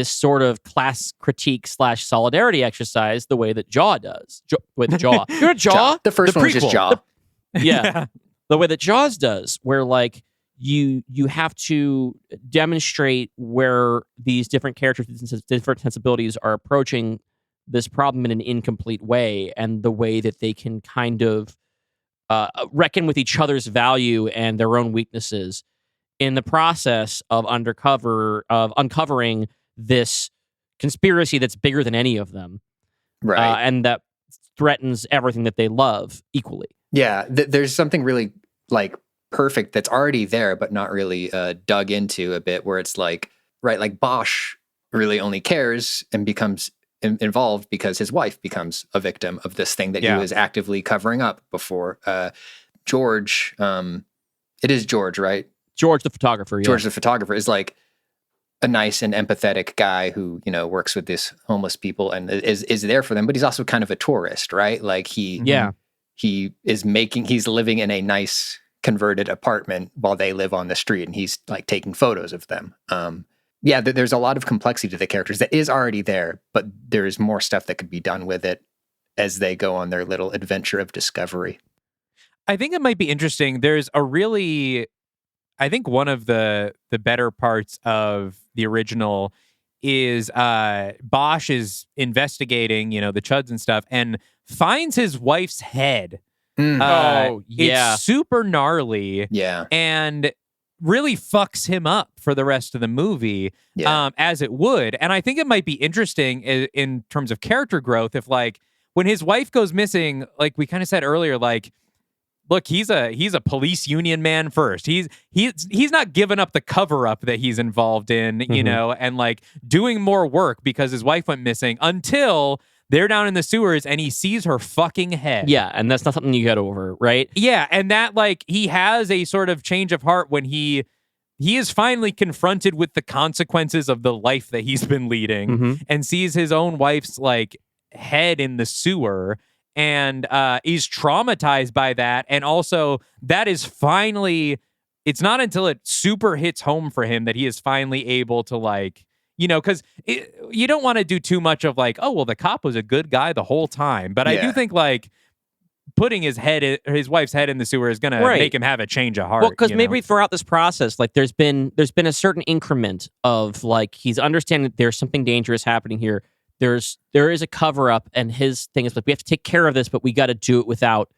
sort of class critique / solidarity exercise the way that Jaw does. With Jaw. You know Jaw? The first one was just Jaw. The way that Jaws does, where like you have to demonstrate where these different characters, different sensibilities are approaching this problem in an incomplete way, and the way that they can kind of reckon with each other's value and their own weaknesses in the process of uncovering this conspiracy that's bigger than any of them, right? And that threatens everything that they love equally. Yeah, there's something really like perfect that's already there, but not really dug into a bit. Where it's like, right, like Bosch really only cares and becomes involved because his wife becomes a victim of this thing that he was actively covering up before. George, it is George, right? George the photographer. George the photographer is like a nice and empathetic guy who, works with these homeless people and is there for them, but he's also kind of a tourist, right? Like he's living in a nice converted apartment while they live on the street, and he's like taking photos of them. There's a lot of complexity to the characters that is already there, but there's more stuff that could be done with it as they go on their little adventure of discovery. I think it might be interesting. There's I think one of the better parts of the original is Bosch is investigating, the C.H.U.Ds and stuff, and finds his wife's head. It's super gnarly. Yeah. And really fucks him up for the rest of the movie, as it would. And I think it might be interesting in terms of character growth if, like, when his wife goes missing, like we kind of said earlier, like, look, he's a police union man first. He's not giving up the cover up that he's involved in, you know, and like doing more work because his wife went missing until they're down in the sewers and he sees her fucking head. Yeah, and that's not something you get over, right? Yeah, and that like he has a sort of change of heart when he is finally confronted with the consequences of the life that he's been leading and sees his own wife's like head in the sewer and is traumatized by that. And also that is finally, it's not until it super hits home for him that he is finally able to like, you know, because you don't want to do too much of like, oh, well, the cop was a good guy the whole time. But I do think like putting his wife's head in the sewer is going to make him have a change of heart. Well, because maybe throughout this process, like there's been a certain increment of like he's understanding that there's something dangerous happening here. There is a cover up, and his thing is like we have to take care of this, but we got to do it without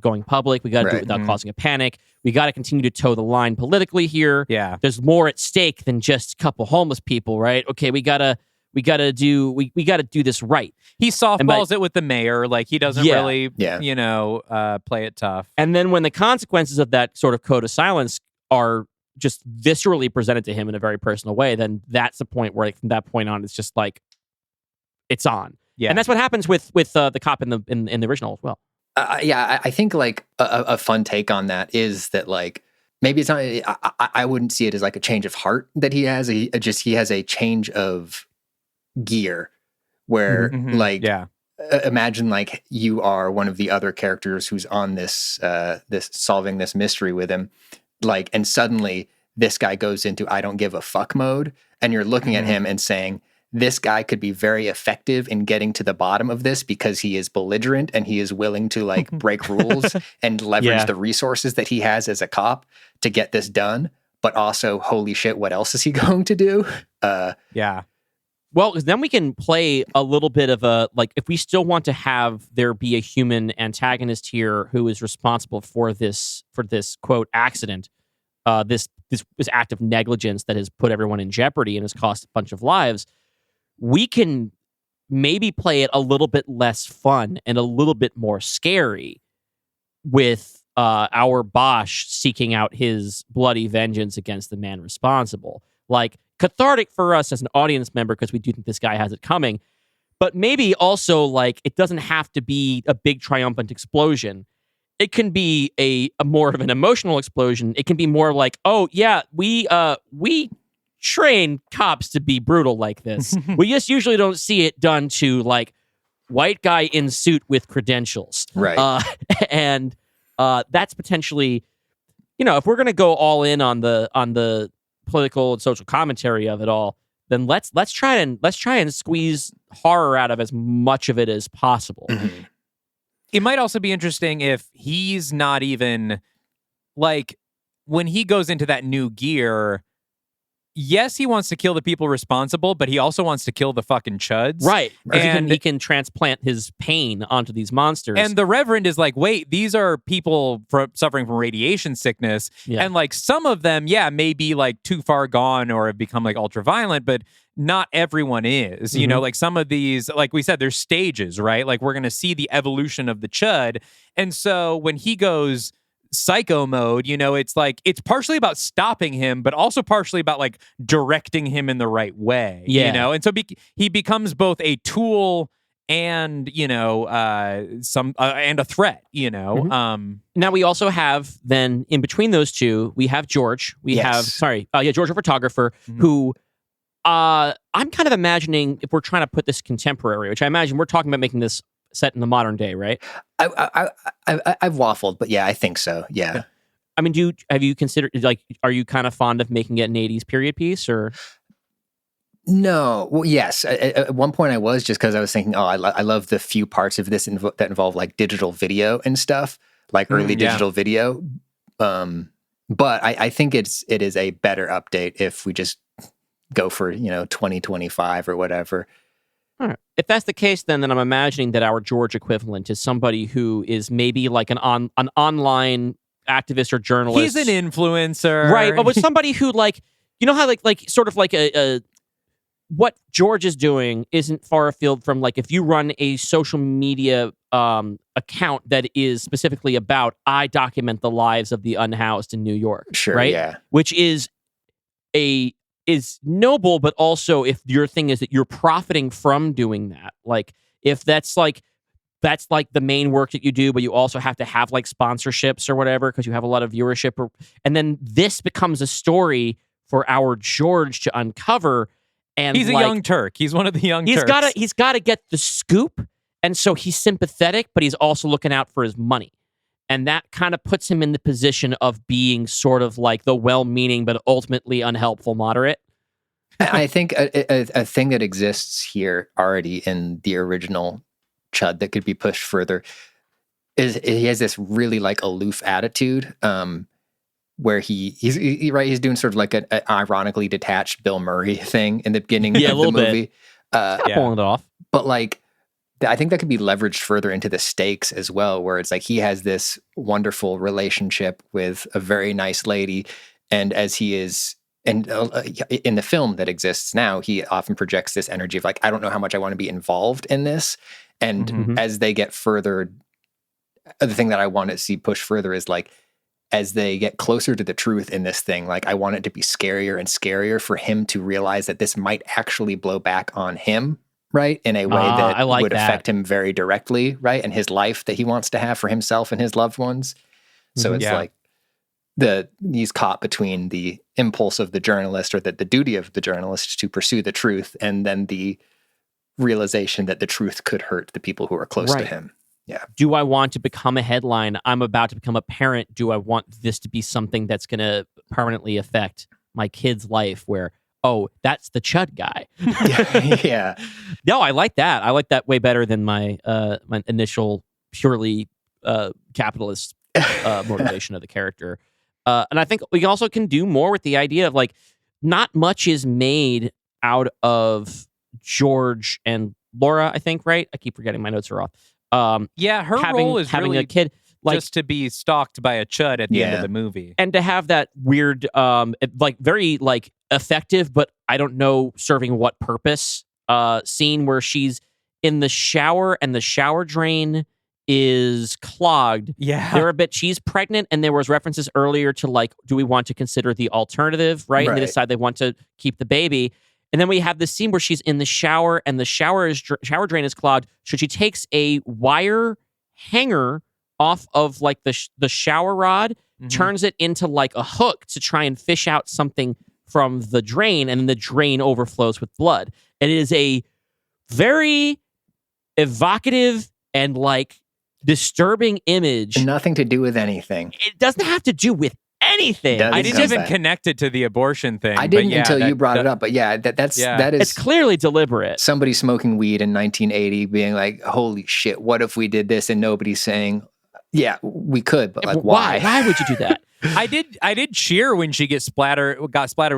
going public. We got to do it without causing a panic. We got to continue to toe the line politically here. Yeah, there's more at stake than just a couple homeless people, right? Okay, we gotta do this right. He softballs it with the mayor, like he doesn't really, you know, play it tough. And then when the consequences of that sort of code of silence are just viscerally presented to him in a very personal way, then that's the point where, like, from that point on, it's just like it's on. Yeah, and that's what happens with the cop in the original as well. I think like a fun take on that is that like maybe it's not. I wouldn't see it as like a change of heart that he has. He has a change of gear where imagine like you are one of the other characters who's on this solving this mystery with him, like, and suddenly this guy goes into I don't give a fuck mode, and you're looking at him and saying, this guy could be very effective in getting to the bottom of this because he is belligerent and he is willing to like break rules and leverage the resources that he has as a cop to get this done. But also, holy shit, what else is he going to do? Well, then we can play a little bit of a, like, if we still want to have there be a human antagonist here who is responsible for this quote accident, this act of negligence that has put everyone in jeopardy and has cost a bunch of lives, we can maybe play it a little bit less fun and a little bit more scary with our Bosch seeking out his bloody vengeance against the man responsible. Like, cathartic for us as an audience member because we do think this guy has it coming, but maybe also like it doesn't have to be a big triumphant explosion. It can be a more of an emotional explosion. It can be more like, oh yeah, we train cops to be brutal like this. We just usually don't see it done to like white guy in suit with credentials, right? And that's potentially, you know, if we're gonna go all in on the political and social commentary of it all, then let's try and squeeze horror out of as much of it as possible. It might also be interesting if he's not even like when he goes into that new gear. Yes, he wants to kill the people responsible, but he also wants to kill the fucking chuds. Right. And he can transplant his pain onto these monsters. And the Reverend is like, wait, these are people suffering from radiation sickness. Yeah. And like some of them, may be like too far gone or have become like ultra violent, but not everyone is. You know, like some of these, like we said, there's stages, right? Like we're going to see the evolution of the chud. And so when he goes psycho mode, you know, it's like it's partially about stopping him, but also partially about like directing him in the right way. You know, and so he becomes both a tool and, you know, and a threat. You know, now we also have then in between those two, we have George. George, a photographer who. I'm kind of imagining if we're trying to put this contemporary, which I imagine we're talking about making this set in the modern day, right? I've waffled, but yeah, I think so. Yeah. I mean, have you considered, like, are you kind of fond of making it an 80s period piece or? No. Well, yes. At one point I was, just because I was thinking, I love the few parts of this that involve like digital video and stuff, like early digital video. But I think it is a better update if we just go for, 2025 or whatever. All right. If that's the case, then I'm imagining that our George equivalent is somebody who is maybe like an online activist or journalist. He's an influencer, right? But with somebody who, like, you know how like sort of like a what George is doing isn't far afield from like if you run a social media account that is specifically about I document the lives of the unhoused in New York. Sure, right? yeah. Which is noble, but also if your thing is that you're profiting from doing that, like if that's like the main work that you do, but you also have to have like sponsorships or whatever because you have a lot of viewership, and then this becomes a story for our George to uncover. And he's a young Turk. He's one of the young Turks. He's gotta get the scoop, and so he's sympathetic, but he's also looking out for his money. And that kind of puts him in the position of being sort of like the well-meaning but ultimately unhelpful moderate. I think a thing that exists here already in the original C.H.U.D that could be pushed further is he has this really like aloof attitude where he's doing sort of like an ironically detached Bill Murray thing in the beginning of the movie. Pulling it off. But like, I think that could be leveraged further into the stakes as well, where it's like he has this wonderful relationship with a very nice lady. And as he is, and in the film that exists now, he often projects this energy of like, I don't know how much I want to be involved in this. And as they get further, the thing that I want to see push further is like, as they get closer to the truth in this thing, like I want it to be scarier and scarier for him to realize that this might actually blow back on him, right? In a way that would affect him very directly, right? And his life that he wants to have for himself and his loved ones. So it's like he's caught between the impulse of the journalist or the duty of the journalist to pursue the truth and then the realization that the truth could hurt the people who are close to him. Yeah. Do I want to become a headline? I'm about to become a parent. Do I want this to be something that's going to permanently affect my kid's life where, oh, that's the C.H.U.D guy? Yeah. No, I like that. I like that way better than my initial purely capitalist motivation of the character. And I think we also can do more with the idea of like, not much is made out of George and Laura, I think, right? I keep forgetting my notes are off. Her role is having really a kid, like, just to be stalked by a C.H.U.D at the end of the movie, and to have that weird, like very like effective, but I don't know serving what purpose. Scene where she's in the shower and the shower drain is clogged. Yeah, she's pregnant, and there was references earlier to like, do we want to consider the alternative, right? And they decide they want to keep the baby. And then we have this scene where she's in the shower and the shower drain is clogged. So she takes a wire hanger off of like the shower rod, turns it into like a hook to try and fish out something from the drain, and then the drain overflows with blood. And it is a very evocative and like disturbing image. Nothing to do with anything. It doesn't have to do with anything. I didn't even connect it to the abortion thing. I didn't until you brought it up. But that is it's clearly deliberate. Somebody smoking weed in 1980 being like, holy shit, what if we did this? And nobody's saying, yeah, we could, but like, why? Why would you do that? I did cheer when she got splattered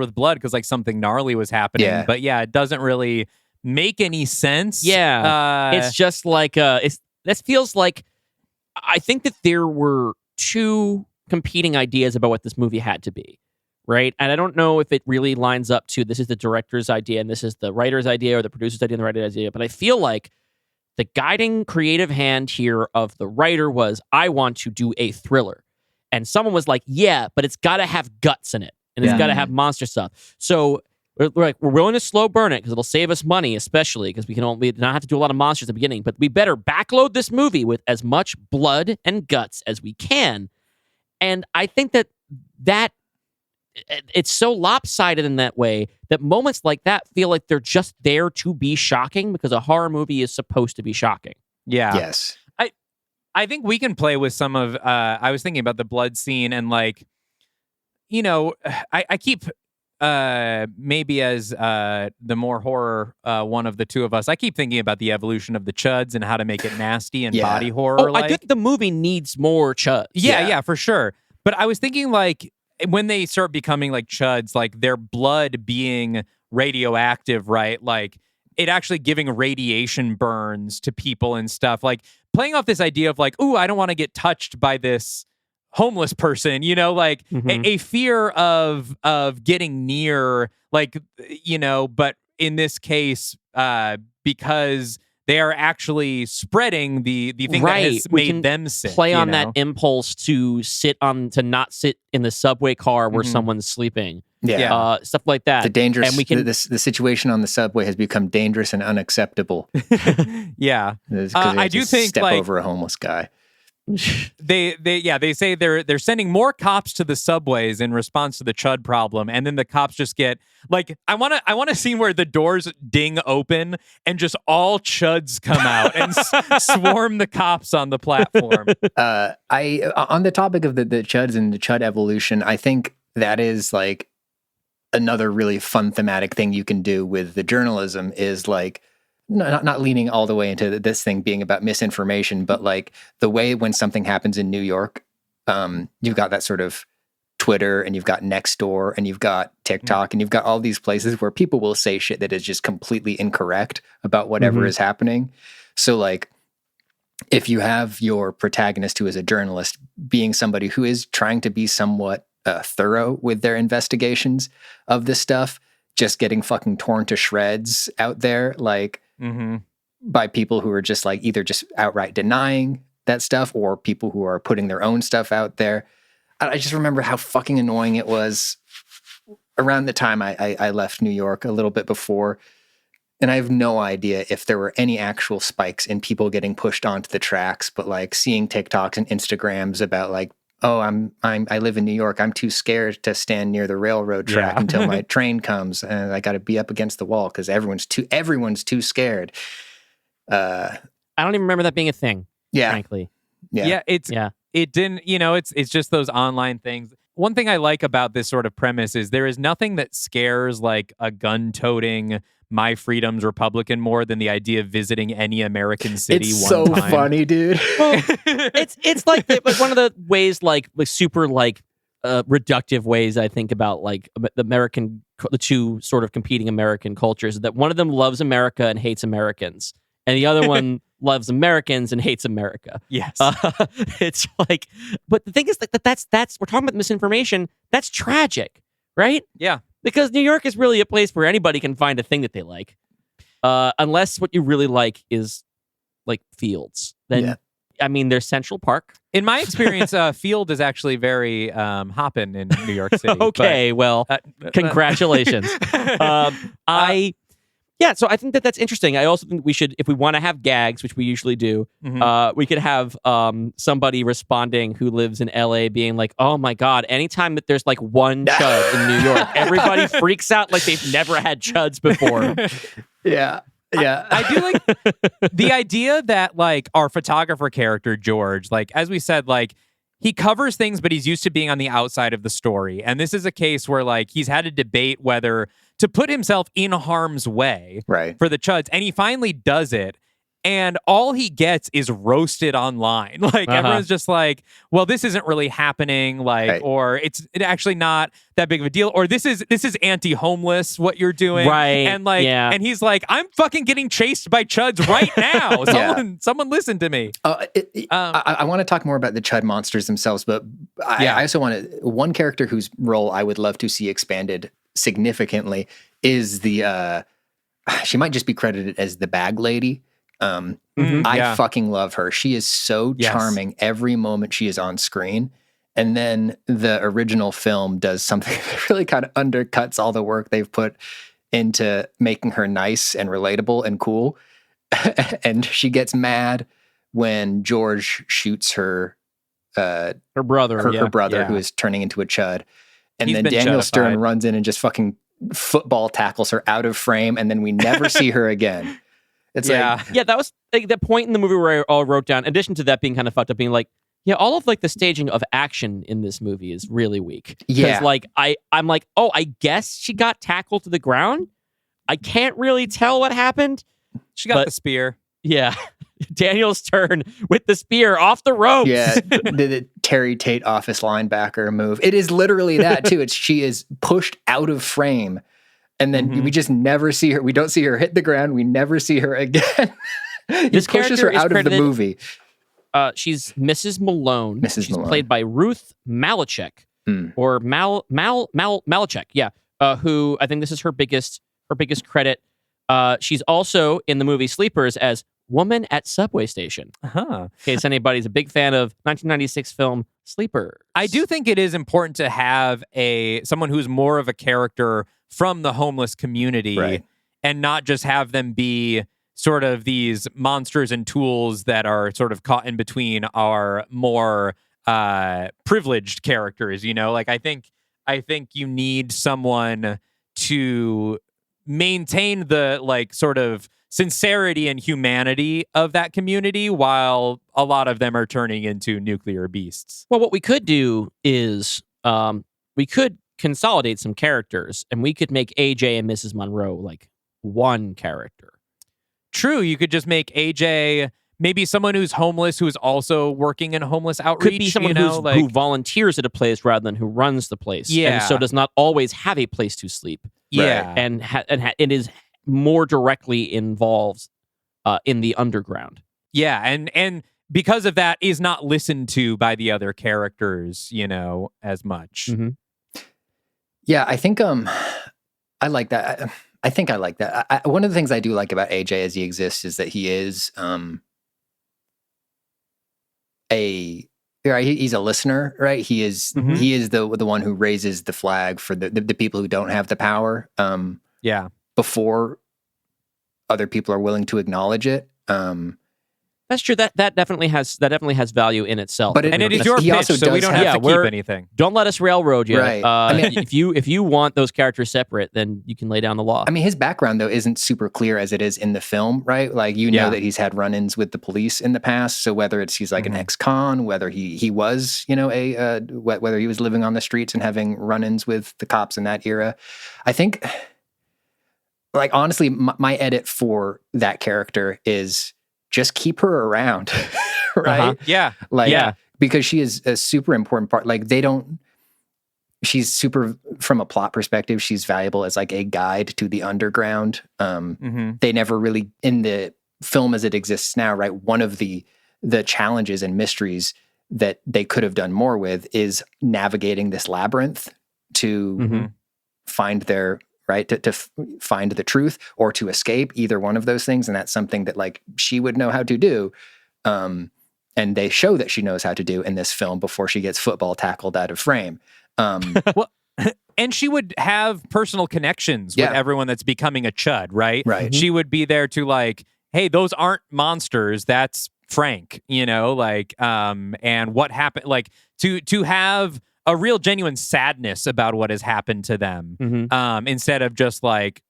with blood because like something gnarly was happening. Yeah. But yeah, it doesn't really make any sense. Yeah. It's just like this feels like, I think that there were two competing ideas about what this movie had to be, right? And I don't know if it really lines up to this is the director's idea and this is the writer's idea or the producer's idea and the writer's idea, but I feel like the guiding creative hand here of the writer was, I want to do a thriller. And someone was like, yeah, but it's got to have guts in it and it's got to have monster stuff. So we're willing to slow burn it because it'll save us money, especially because we don't have to do a lot of monsters at the beginning, but we better backload this movie with as much blood and guts as we can. And I think that it's so lopsided in that way that moments like that feel like they're just there to be shocking because a horror movie is supposed to be shocking. Yeah. Yes. I think we can play with some of, I was thinking about the blood scene and like, you know, I keep, maybe as the more horror one of the two of us, I keep thinking about the evolution of the C.H.U.Ds and how to make it nasty and body horror. Oh, I think the movie needs more C.H.U.Ds. Yeah, for sure. But I was thinking like when they start becoming like C.H.U.Ds, like their blood being radioactive, right? Like it actually giving radiation burns to people and stuff. Like playing off this idea of like, ooh, I don't want to get touched by this homeless person, you know, like a fear of getting near, like, you know, but in this case, because they are actually spreading the thing that has We made can them sick. play on you that know? impulse to not sit in the subway car where someone's sleeping. Yeah. Stuff like that. The dangerous, and we can the situation on the subway has become dangerous and unacceptable. Yeah. I do think, step like, over a homeless guy. They say they're sending more cops to the subways in response to the CHUD problem, and then the cops just get like, I want a scene where the doors ding open and just all CHUDs come out and swarm the cops on the platform. On the topic of the CHUDs and the CHUD evolution, I think that is like another really fun thematic thing you can do with the journalism is like, not leaning all the way into this thing being about misinformation, but like the way when something happens in New York, you've got that sort of Twitter and you've got Nextdoor and you've got TikTok and you've got all these places where people will say shit that is just completely incorrect about whatever is happening. So like, if you have your protagonist who is a journalist being somebody who is trying to be somewhat thorough with their investigations of this stuff, just getting fucking torn to shreds out there, like, by people who are just like either just outright denying that stuff or people who are putting their own stuff out there. I just remember how fucking annoying it was around the time I left New York, a little bit before. And I have no idea if there were any actual spikes in people getting pushed onto the tracks, but like seeing TikToks and Instagrams about like, oh, I live in New York. I'm too scared to stand near the railroad track until my train comes, and I got to be up against the wall because everyone's too scared. I don't even remember that being a thing. Yeah, frankly. It didn't. It's just those online things. One thing I like about this sort of premise is there is nothing that scares like a gun-toting My Freedom's Republican more than the idea of visiting any American city. It's one so time. funny, dude. Well, it's like one of the ways like super like reductive ways I think about like the two sort of competing American cultures, that one of them loves America and hates Americans, and the other one loves Americans and hates America. Yes. It's like, but the thing is like that's we're talking about misinformation. That's tragic, right? Yeah. Because New York is really a place where anybody can find a thing that they like. Unless what you really like is like fields. Then, I mean, there's Central Park. In my experience, field is actually very hopping in New York City. Okay, well, congratulations. So I think that's interesting. I also think we should, if we want to have gags, which we usually do, we could have somebody responding who lives in LA being like, oh my God, anytime that there's like one CHUD in New York, everybody freaks out like they've never had CHUDs before. Yeah. I do like the idea that like our photographer character, George, like as we said, like he covers things, but he's used to being on the outside of the story. And this is a case where like he's had to debate whether to put himself in harm's way for the CHUDs. And he finally does it. And all he gets is roasted online. Like everyone's just like, well, this isn't really happening. Like, or it's actually not that big of a deal. Or this is anti-homeless what you're doing. Right. And like, and he's like, I'm fucking getting chased by CHUDs right now. Someone listen to me. I want to talk more about the CHUD monsters themselves, but I also want to, one character whose role I would love to see expanded significantly is the, she might just be credited as the bag lady. I fucking love her. She is so charming every moment she is on screen. And then the original film does something that really kind of undercuts all the work they've put into making her nice and relatable and cool. And she gets mad when George shoots her brother, her brother who is turning into a CHUD. And then Daniel Stern runs in and just fucking football tackles her out of frame. And then we never see her again. It's that was like the point in the movie where I all wrote down, in addition to that being kind of fucked up, being like, all of like the staging of action in this movie is really weak. Because like I'm like, oh, I guess she got tackled to the ground. I can't really tell what happened. She got the spear. Yeah. Daniel Stern with the spear off the ropes. Yeah, the Terry Tate office linebacker move. It is literally that too. She is pushed out of frame. And then we just never see her. We don't see her hit the ground. We never see her again. This pushes her out of the movie. She's Mrs. Malone. She's played by Ruth Malachek, or Malachek. Yeah, who I think this is her biggest credit. She's also in the movie Sleepers as Woman at Subway Station. Huh. In case anybody's a big fan of 1996 film Sleepers. I do think it is important to have someone who's more of a character from the homeless community, Right. and not just have them be sort of these monsters and tools that are sort of caught in between our more privileged characters. Like I think you need someone to maintain the like sort of sincerity and humanity of that community while a lot of them are turning into nuclear beasts. Well, what we could do is we could consolidate some characters, and we could make AJ and Mrs. Monroe like one character. True, you could just make AJ maybe someone who's homeless who is also working in homeless outreach. Could be someone who volunteers at a place rather than who runs the place. Yeah. And so does not always have a place to sleep. Yeah. And it is more directly involved in the underground. Yeah, and because of that is not listened to by the other characters, as much. Mm-hmm. Yeah, I think I like that. I think I like that. One of the things I do like about AJ as he exists is that he is he's a listener, right? He is the one who raises the flag for the people who don't have the power. Yeah. Before other people are willing to acknowledge it. That's true. That definitely has value in itself. But it is your pitch, so we don't have to keep anything. Don't let us railroad you. Right. If you want those characters separate, then you can lay down the law. I mean, his background though isn't super clear as it is in the film, right? Like know that he's had run-ins with the police in the past. So whether he's like an ex-con, whether he was whether he was living on the streets and having run-ins with the cops in that era, I think. Like honestly, my edit for that character is just keep her around, right? Yeah. Because she is a super important part. Like she's super, from a plot perspective, she's valuable as like a guide to the underground. They never really, in the film as it exists now, right? One of the challenges and mysteries that they could have done more with is navigating this labyrinth to find their, right? To find the truth or to escape, either one of those things. And that's something that like she would know how to do. And they show that she knows how to do in this film before she gets football tackled out of frame. Well, and she would have personal connections with everyone that's becoming a chud, right? Right. She would be there to like, hey, those aren't monsters. That's Frank, and what happened, like to have a real genuine sadness about what has happened to them, instead of just like,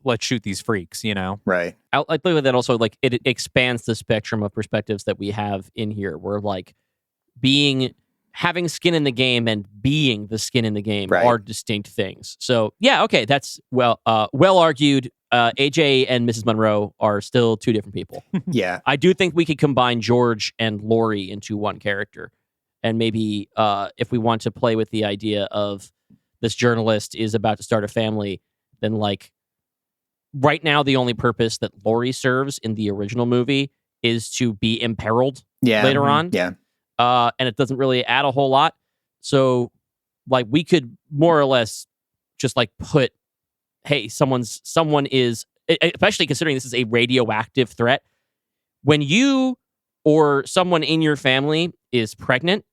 let's shoot these freaks, Right. I like that also, like, it expands the spectrum of perspectives that we have in here, where like having skin in the game and being the skin in the game are distinct things. So yeah, okay, that's well argued. AJ and Mrs. Monroe are still two different people. Yeah. I do think we could combine George and Lori into one character. And maybe if we want to play with the idea of this journalist is about to start a family, then like right now the only purpose that Lori serves in the original movie is to be imperiled later on. Yeah. And it doesn't really add a whole lot. So like we could more or less just like put, hey, someone is, especially considering this is a radioactive threat. When you or someone in your family is pregnant,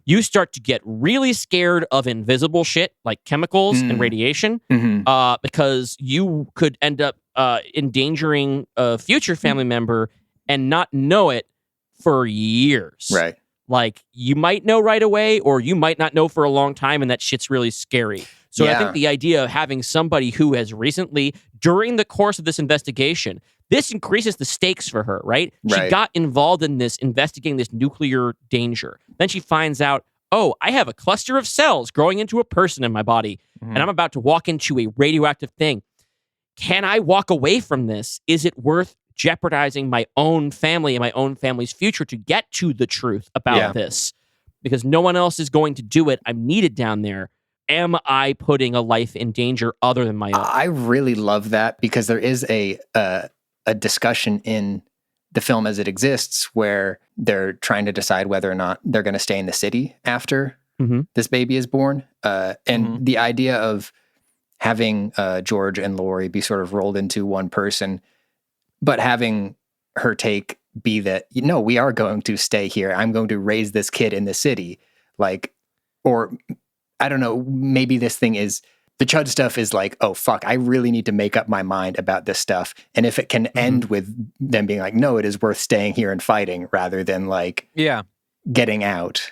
you start to get really scared of invisible shit like chemicals and radiation, because you could end up endangering a future family member and not know it for years. Right. Like you might know right away, or you might not know for a long time, and that shit's really scary. So I think the idea of having somebody who has recently, during the course of this investigation, this increases the stakes for her, right? She got involved in this, investigating this nuclear danger. Then she finds out, oh, I have a cluster of cells growing into a person in my body, and I'm about to walk into a radioactive thing. Can I walk away from this? Is it worth jeopardizing my own family and my own family's future to get to the truth about this? Because no one else is going to do it. I'm needed down there. Am I putting a life in danger other than my own? I really love that, because there is a discussion in the film as it exists where they're trying to decide whether or not they're going to stay in the city after this baby is born. And the idea of having George and Lori be sort of rolled into one person, but having her take be that, we are going to stay here. I'm going to raise this kid in the city. Like, or I don't know, maybe this thing is, the C.H.U.D stuff is like, oh, fuck, I really need to make up my mind about this stuff. And if it can end with them being like, no, it is worth staying here and fighting rather than like getting out.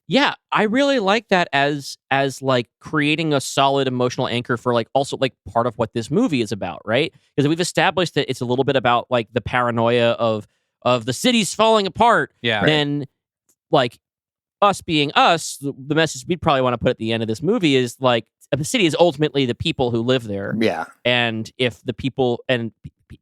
Yeah, I really like that as like creating a solid emotional anchor for like also like part of what this movie is about, right? Because we've established that it's a little bit about like the paranoia of the city's falling apart. Yeah. Then like us being us, the message we'd probably want to put at the end of this movie is like the city is ultimately the people who live there. Yeah. And if the people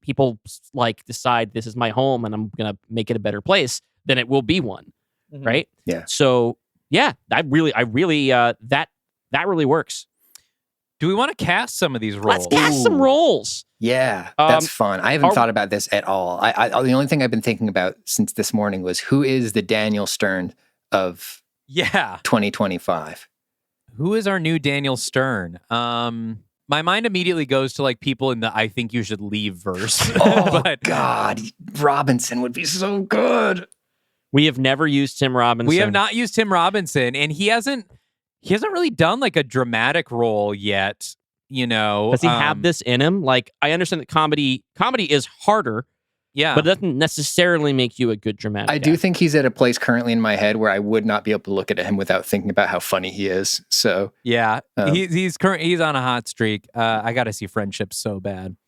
people like decide this is my home and I'm gonna make it a better place, then it will be one, right? Yeah. So yeah, I really that really works. Do we want to cast some of these roles? Let's cast some roles. Yeah, that's fun. I haven't thought about this at all. I the only thing I've been thinking about since this morning was who is the Daniel Stern of 2025? Who is our new Daniel Stern? My mind immediately goes to like people in the "I think you should leave" verse. Oh God, Robinson would be so good. We have never used Tim Robinson. We have not used Tim Robinson, and he hasn't really done like a dramatic role yet. Does he have this in him? Like, I understand that comedy is harder. Yeah, but it doesn't necessarily make you a good dramatic I do actor. think he's at a place currently in my head where I would not be able to look at him without thinking about how funny he is. So yeah, he's on a hot streak. I got to see Friendship so bad.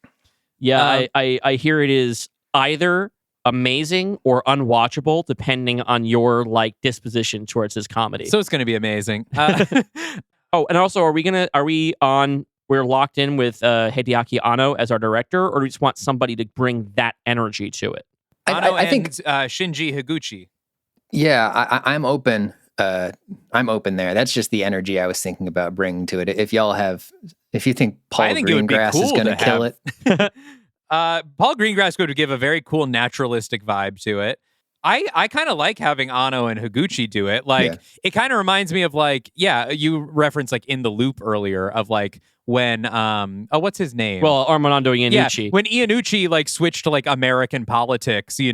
Yeah, I hear it is either amazing or unwatchable depending on your like disposition towards his comedy. So it's going to be amazing. Oh, and also, we're locked in with Hideaki Anno as our director, or do we just want somebody to bring that energy to it? I think Shinji Higuchi. Yeah, I'm open. I'm open there. That's just the energy I was thinking about bringing to it. If you think Paul Greengrass is going to kill it. Paul Greengrass would give a very cool naturalistic vibe to it. I kind of like having Anno and Higuchi do it. Like, it kind of reminds me of like, you referenced like In the Loop earlier of like when, what's his name? Well, Armando Iannucci. Yeah, when Iannucci like switched to like American politics, he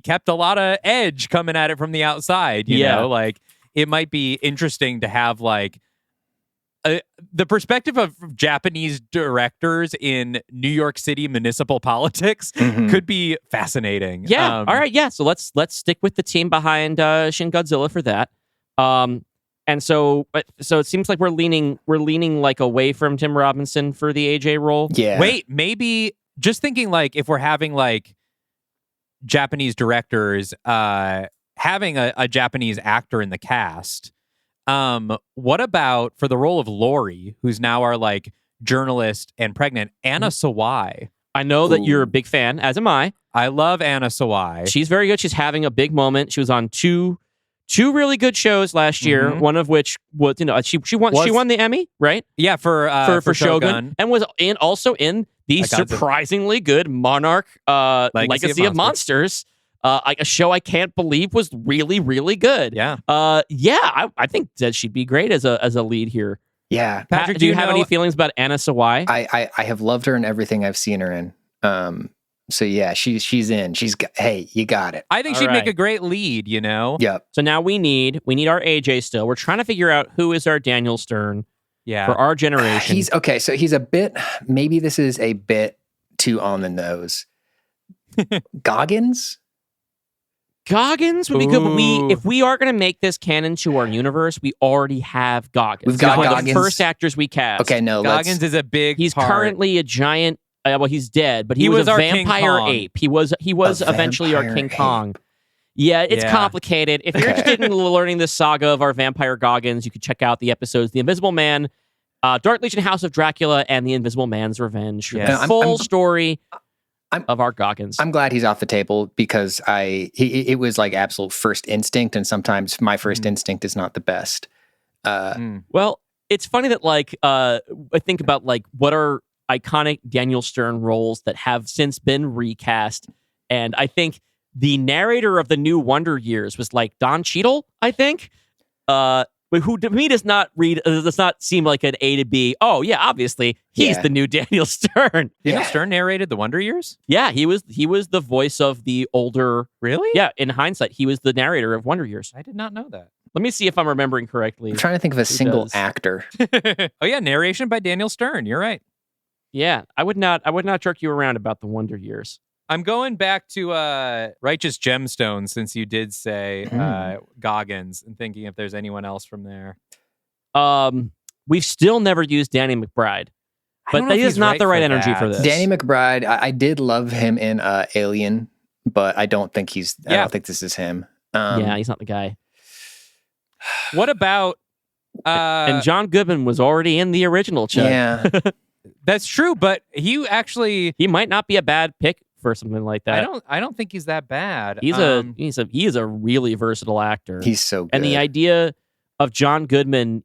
kept a lot of edge coming at it from the outside, you know? Like, it might be interesting to have like, the perspective of Japanese directors in New York City municipal politics could be fascinating. Yeah. All right. Yeah. So let's stick with the team behind Shin Godzilla for that. And so it seems like we're leaning like away from Tim Robinson for the AJ role. Yeah. Wait, maybe just thinking like if we're having like Japanese directors, having a Japanese actor in the cast. What about for the role of Lori, who's now our like journalist and pregnant, Anna Sawai? I know that you're a big fan, as am I. I love Anna Sawai. She's very good. She's having a big moment. She was on two really good shows last year. One of which was, she won the Emmy, right? Yeah, for Shogun, and was also in the surprisingly good Monarch Legacy of Monsters. A show I can't believe was really, really good. Yeah. I think that she'd be great as a lead here. Yeah. Patrick, do you have any feelings about Anna Sawai? I have loved her in everything I've seen her in. So yeah, she's in. Hey, you got it. I think she'd make a great lead, Yep. So now we need our AJ still. We're trying to figure out who is our Daniel Stern for our generation. Maybe this is a bit too on the nose. Goggins would be good, but if we are going to make this canon to our universe, we already have Goggins. We've got one Goggins. Of the first actors we cast. Okay, no, Goggins is a big. He's part. currently a giant. Well, he's dead, but he was a vampire ape. He was eventually our King Kong. Yeah, it's complicated. If you're interested in learning the saga of our vampire Goggins, you can check out the episodes "The Invisible Man," "Dark Legion: House of Dracula," and "The Invisible Man's Revenge." Yes. The full story of our Goggins. I'm glad he's off the table because it was like absolute first instinct, and sometimes my first instinct is not the best. Well, it's funny that I think about what are iconic Daniel Stern roles that have since been recast, and I think the narrator of the new Wonder Years was Don Cheadle, I think, but who to me does not seem like an A to B. Oh yeah, obviously he's the new Daniel Stern. Daniel Stern narrated The Wonder Years? Yeah, he was the voice of the older. Really? Yeah, in hindsight, he was the narrator of Wonder Years. I did not know that. Let me see if I'm remembering correctly. I'm trying to think of a single actor. Oh yeah, narration by Daniel Stern. You're right. Yeah, I would not jerk you around about the Wonder Years. I'm going back to Righteous Gemstones since you did say Goggins, and thinking if there's anyone else from there. We've still never used Danny McBride, but that is not the right energy for this. Danny McBride, I did love him in Alien, but I don't think I don't think this is him. Yeah, he's not the guy. What about and John Goodman was already in the original Chud. Yeah. That's true, but he might not be a bad pick for something like that. I don't think he's that bad. He is a really versatile actor. He's so good. And the idea of John Goodman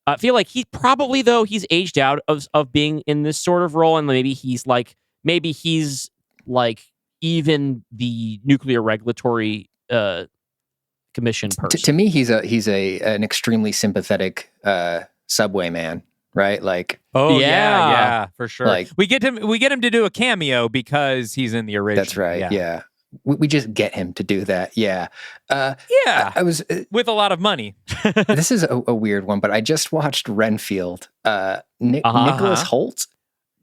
I feel like he's aged out of being in this sort of role, and maybe he's like even the Nuclear Regulatory Commission person. To me, he's an extremely sympathetic subway man. Right, like yeah, for sure. Like, we get him to do a cameo because he's in the original. That's right. Yeah, we just get him to do that. Yeah, I was with a lot of money. This is a weird one, but I just watched Renfield. Nicholas Hoult.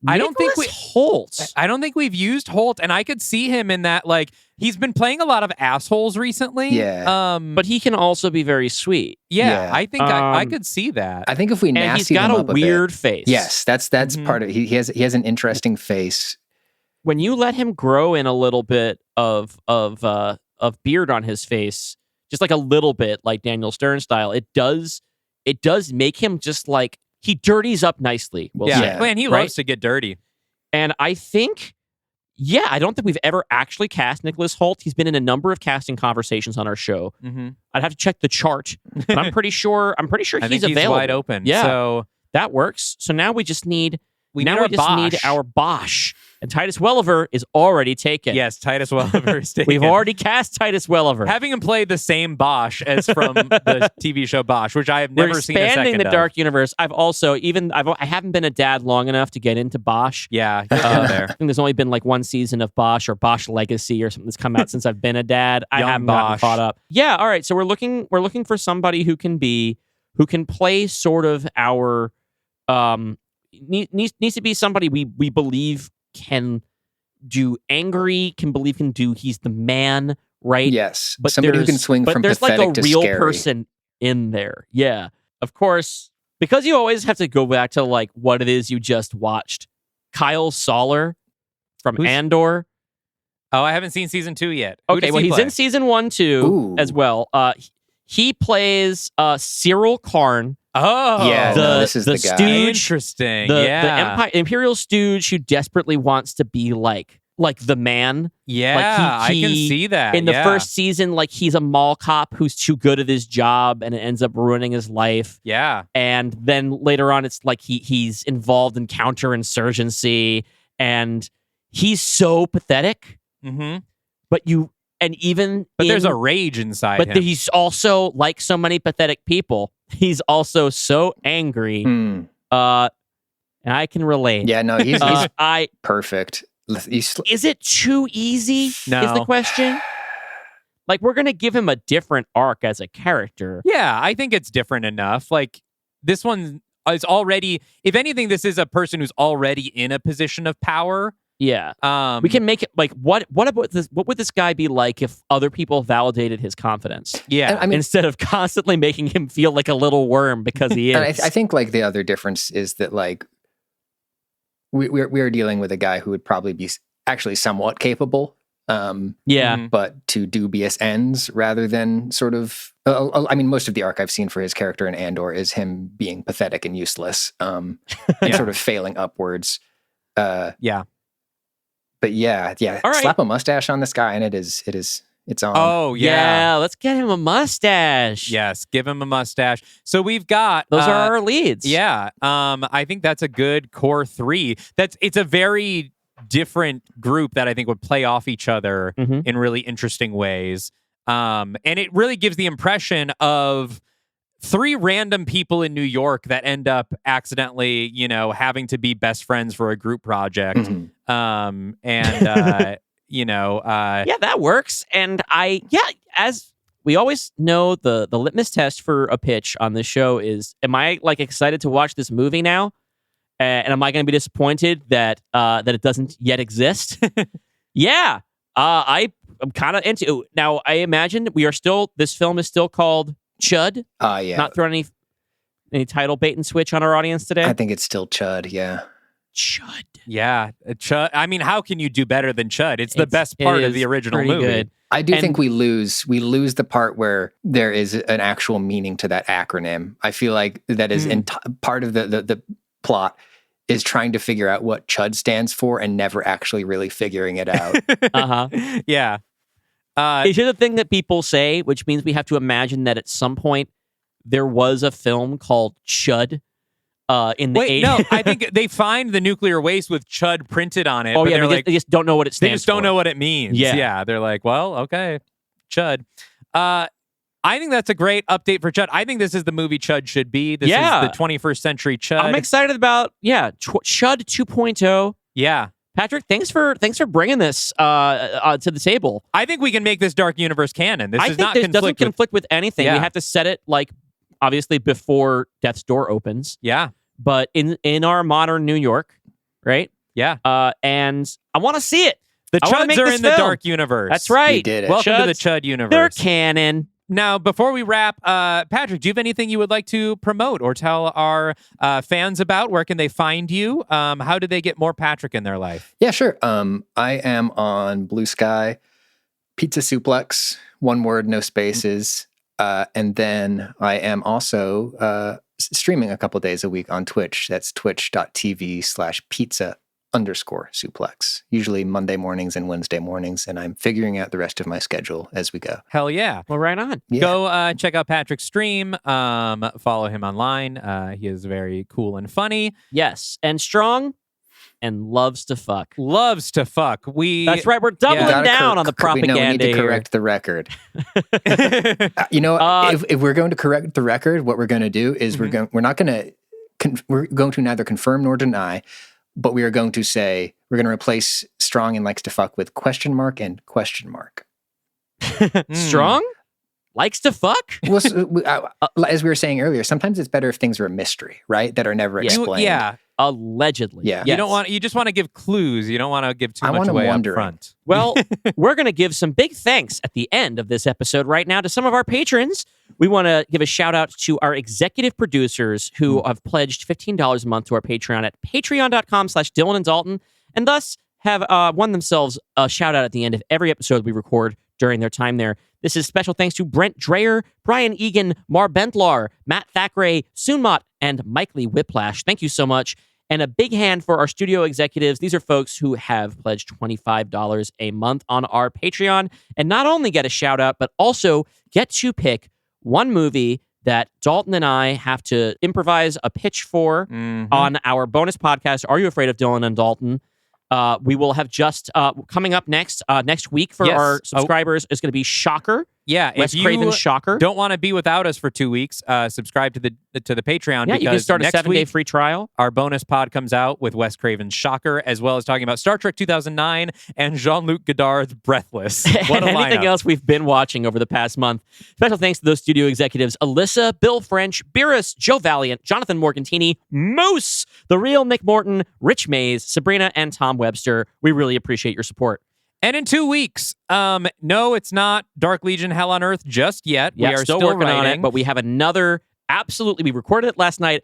I don't think we've used Holt, and I could see him in that. Like, he's been playing a lot of assholes recently. Yeah, but he can also be very sweet. Yeah. I think I could see that. I think if we nasty he's got him a up weird bit, face. Yes, that's part of it. He has an interesting face. When you let him grow in a little bit of beard on his face, just like a little bit, like Daniel Stern style, it does make him just like. He dirties up nicely. Man, he loves to get dirty. And I think, I don't think we've ever actually cast Nicholas Hoult. He's been in a number of casting conversations on our show. Mm-hmm. I'd have to check the chart, but I'm pretty sure he's available. He's wide open. Yeah, so that works. So now we just need need our Bosch. And Titus Welliver is already taken. Yes, Titus Welliver is taken. We've already cast Titus Welliver. Having him play the same Bosch as from the TV show Bosch, which I have never seen a second expanding the of. Dark Universe. I haven't been a dad long enough to get into Bosch. Yeah, there. I think there's only been like one season of Bosch or Bosch Legacy or something that's come out since I've been a dad. I haven't gotten caught up. Yeah, all right. So we're looking for somebody who can play sort of our needs to be somebody we believe can do angry, can do he's the man, right? Yes, but somebody who can swing from pathetic to scary. But there's like a real person in there. Yeah, of course, because you always have to go back to like what it is you just watched. Kyle Soller from Andor. Oh, I haven't seen season 2 yet. Okay, well, he's in season 1 too as well. He plays Cyril Karn. Oh, yeah, this is the guy. Stooge, interesting. The Imperial stooge who desperately wants to be like the man. Yeah, I can see that. In the first season, like he's a mall cop who's too good at his job and it ends up ruining his life. Yeah. And then later on, it's like he's involved in counterinsurgency and he's so pathetic. Mm-hmm. But there's a rage inside him. But he's also, like so many pathetic people, he's also so angry. And I can relate. Yeah, no, he's perfect. Is it too easy? No. Is the question? Like, we're going to give him a different arc as a character. Yeah, I think it's different enough. Like, this one is already, if anything, this is a person who's already in a position of power. Yeah. We can make it like what about this? What would this guy be like if other people validated his confidence? Yeah. I mean, instead of constantly making him feel like a little worm because he is. And I think like the other difference is that like we're dealing with a guy who would probably be actually somewhat capable. But to dubious ends rather than sort of. I mean, most of the arc I've seen for his character in Andor is him being pathetic and useless, and sort of failing upwards. But yeah. All right. Slap a mustache on this guy, and it's on. Oh yeah, let's get him a mustache. Yes, give him a mustache. So we've got those are our leads. Yeah, I think that's a good core 3. It's a very different group that I think would play off each other in really interesting ways. And it really gives the impression of 3 random people in New York that end up accidentally, having to be best friends for a group project. Mhm. Yeah, that works. And as we always know, the litmus test for a pitch on this show is, am I like excited to watch this movie now? And am I going to be disappointed that it doesn't yet exist? Yeah. I'm kind of into it. Now, I imagine this film is still called C.H.U.D. Yeah. Not throwing any title bait and switch on our audience today. I think it's still C.H.U.D. Yeah. C.H.U.D. Yeah, C.H.U.D. I mean, how can you do better than C.H.U.D? It's the best part of the original pretty movie. good. I do think we lose the part where there is an actual meaning to that acronym. I feel like that is part of the plot is trying to figure out what C.H.U.D stands for and never actually really figuring it out. Yeah. Is it a thing that people say, which means we have to imagine that at some point there was a film called C.H.U.D in the 80s? No, I think they find the nuclear waste with C.H.U.D printed on it. Oh, but yeah, they just don't know what it stands for. They just don't know what it means. Yeah. They're like, well, okay, C.H.U.D. I think that's a great update for C.H.U.D. I think this is the movie C.H.U.D should be. This is the 21st century C.H.U.D. I'm excited about, C.H.U.D 2.0. Yeah. Patrick, thanks for bringing this to the table. I think we can make this Dark Universe canon. This doesn't conflict with anything. Yeah. We have to set it, obviously before Death's Door opens. Yeah. But in our modern New York, right? Yeah. And I want to see it. The C.H.U.Ds are in the Dark Universe. That's right. We did it. Welcome to the C.H.U.D C.H.U.D universe. They're canon. Now, before we wrap, Patrick, do you have anything you would like to promote or tell our fans about? Where can they find you? How do they get more Patrick in their life? Yeah, sure. I am on Blue Sky, Pizza Suplex, one word, no spaces. And then I am also streaming a couple days a week on Twitch. That's twitch.tv/pizza_suplex. Usually Monday mornings and Wednesday mornings. And I'm figuring out the rest of my schedule as we go. Hell yeah. Well, right on. Yeah. Go check out Patrick's stream. Follow him online. He is very cool and funny. Yes. And strong and loves to fuck. Loves to fuck. That's right. We're doubling down on the propaganda we need to correct the record. If we're going to correct the record, what we're going to do is we're going to neither confirm nor deny, but we are going to say we're going to replace strong and likes to fuck with ? And ? Strong likes to fuck? Well, as we were saying earlier, sometimes it's better if things are a mystery, right? That are never explained. Yeah. Allegedly. Yeah. Yes. You just want to give clues. You don't want to give too I much want 'em away up wondering. front. Well, we're going to give some big thanks at the end of this episode right now to some of our patrons. We want to give a shout out to our executive producers who have pledged $15 a month to our Patreon at patreon.com/Dylan and Dalton, and thus have won themselves a shout out at the end of every episode we record during their time there. This is special thanks to Brent Dreyer, Brian Egan, Mar Bentlar, Matt Thackeray, Soonmot, and Mike Lee Whiplash. Thank you so much. And a big hand for our studio executives. These are folks who have pledged $25 a month on our Patreon and not only get a shout out, but also get to pick one movie that Dalton and I have to improvise a pitch for on our bonus podcast, Are You Afraid of Dylan and Dalton? We will have just coming up next week for our subscribers is going to be Shocker. Yeah, Wes Craven's Shocker. Don't want to be without us for 2 weeks. Subscribe to the Patreon. Yeah, because you can start a 7-day free trial. Our bonus pod comes out with Wes Craven's Shocker, as well as talking about Star Trek 2009 and Jean-Luc Godard's Breathless. What a Anything lineup. else we've been watching over the past month. Special thanks to those studio executives: Alyssa, Bill French, Beerus, Joe Valiant, Jonathan Morgantini, Moose, The Real Nick Morton, Rich Mays, Sabrina, and Tom Webster. We really appreciate your support. And in 2 weeks, no, it's not Dark Legion Hell on Earth just yet. Yeah, we are still still working on writing. it, but we have another we recorded it last night,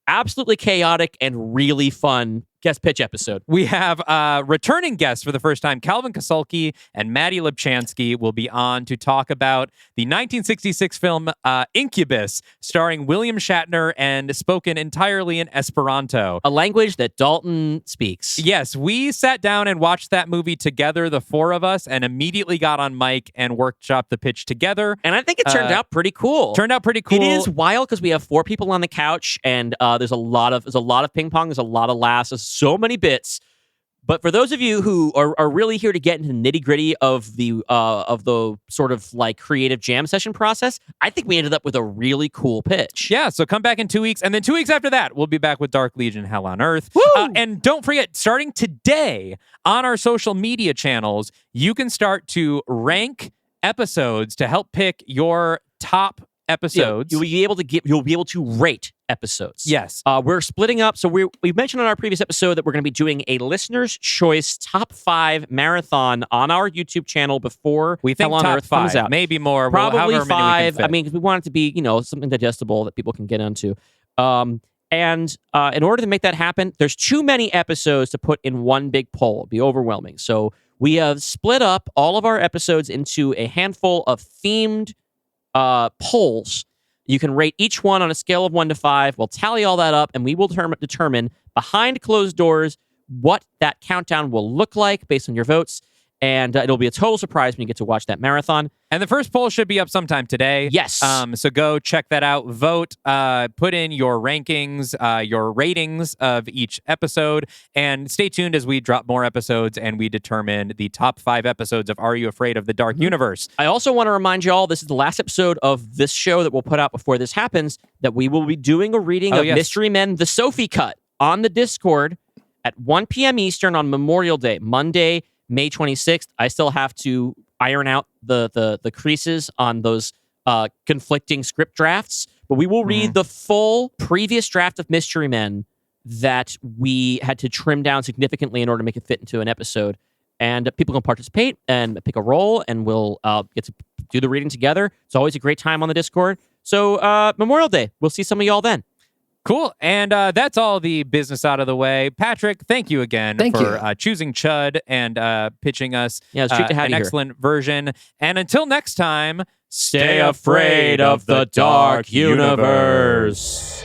absolutely chaotic and really fun guest pitch episode. We have returning guests for the first time. Calvin Kasulki and Maddie Lipchansky will be on to talk about the 1966 film Incubus, starring William Shatner and spoken entirely in Esperanto. A language that Dalton speaks. Yes, we sat down and watched that movie together, the four of us, and immediately got on mic and workshopped the pitch together. And I think it turned out pretty cool. Turned out pretty cool. It is wild because we have 4 people on the couch, and there's a lot of ping pong. There's a lot of laughs. There's so many bits, But for those of you who are really here to get into the nitty-gritty of the sort of like creative jam session process, I think we ended up with a really cool pitch. Yeah, so come back in 2 weeks, and then 2 weeks after that, we'll be back with Dark Legion Hell on Earth. And don't forget, starting today on our social media channels, you can start to rank episodes to help pick your top episodes. You'll be able to rate episodes. Yes. We're splitting up. So we mentioned on our previous episode that we're going to be doing a listener's choice top 5 marathon on our YouTube channel before we think Hell on top Earth comes 5, out. maybe more. Probably 5. I mean, we want it to be, something digestible that people can get into. And in order to make that happen, there's too many episodes to put in one big poll. It'd be overwhelming. So we have split up all of our episodes into a handful of themed polls. You can rate each one on a scale of 1 to 5. We'll tally all that up, and we will determine behind closed doors what that countdown will look like based on your votes. And it'll be a total surprise when you get to watch that marathon. And the first poll should be up sometime today. Yes. So go check that out. Vote. Put in your rankings, your ratings of each episode, and stay tuned as we drop more episodes and we determine the top 5 episodes of Are You Afraid of the Dark Universe? I also want to remind you all, this is the last episode of this show that we'll put out before this happens, that we will be doing a reading of Mystery Men, the Sophie Cut, on the Discord at 1 p.m. Eastern on Memorial Day, Monday, May 26th. I still have to iron out the creases on those conflicting script drafts, but we will read the full previous draft of Mystery Men that we had to trim down significantly in order to make it fit into an episode. And people can participate and pick a role, and we'll get to do the reading together. It's always a great time on the Discord. So Memorial Day, we'll see some of y'all then. Cool. And that's all the business out of the way. Patrick, thank you again for choosing CH.U.D and pitching us it's great to have an you here. excellent version. And until next time, Stay afraid of the dark universe.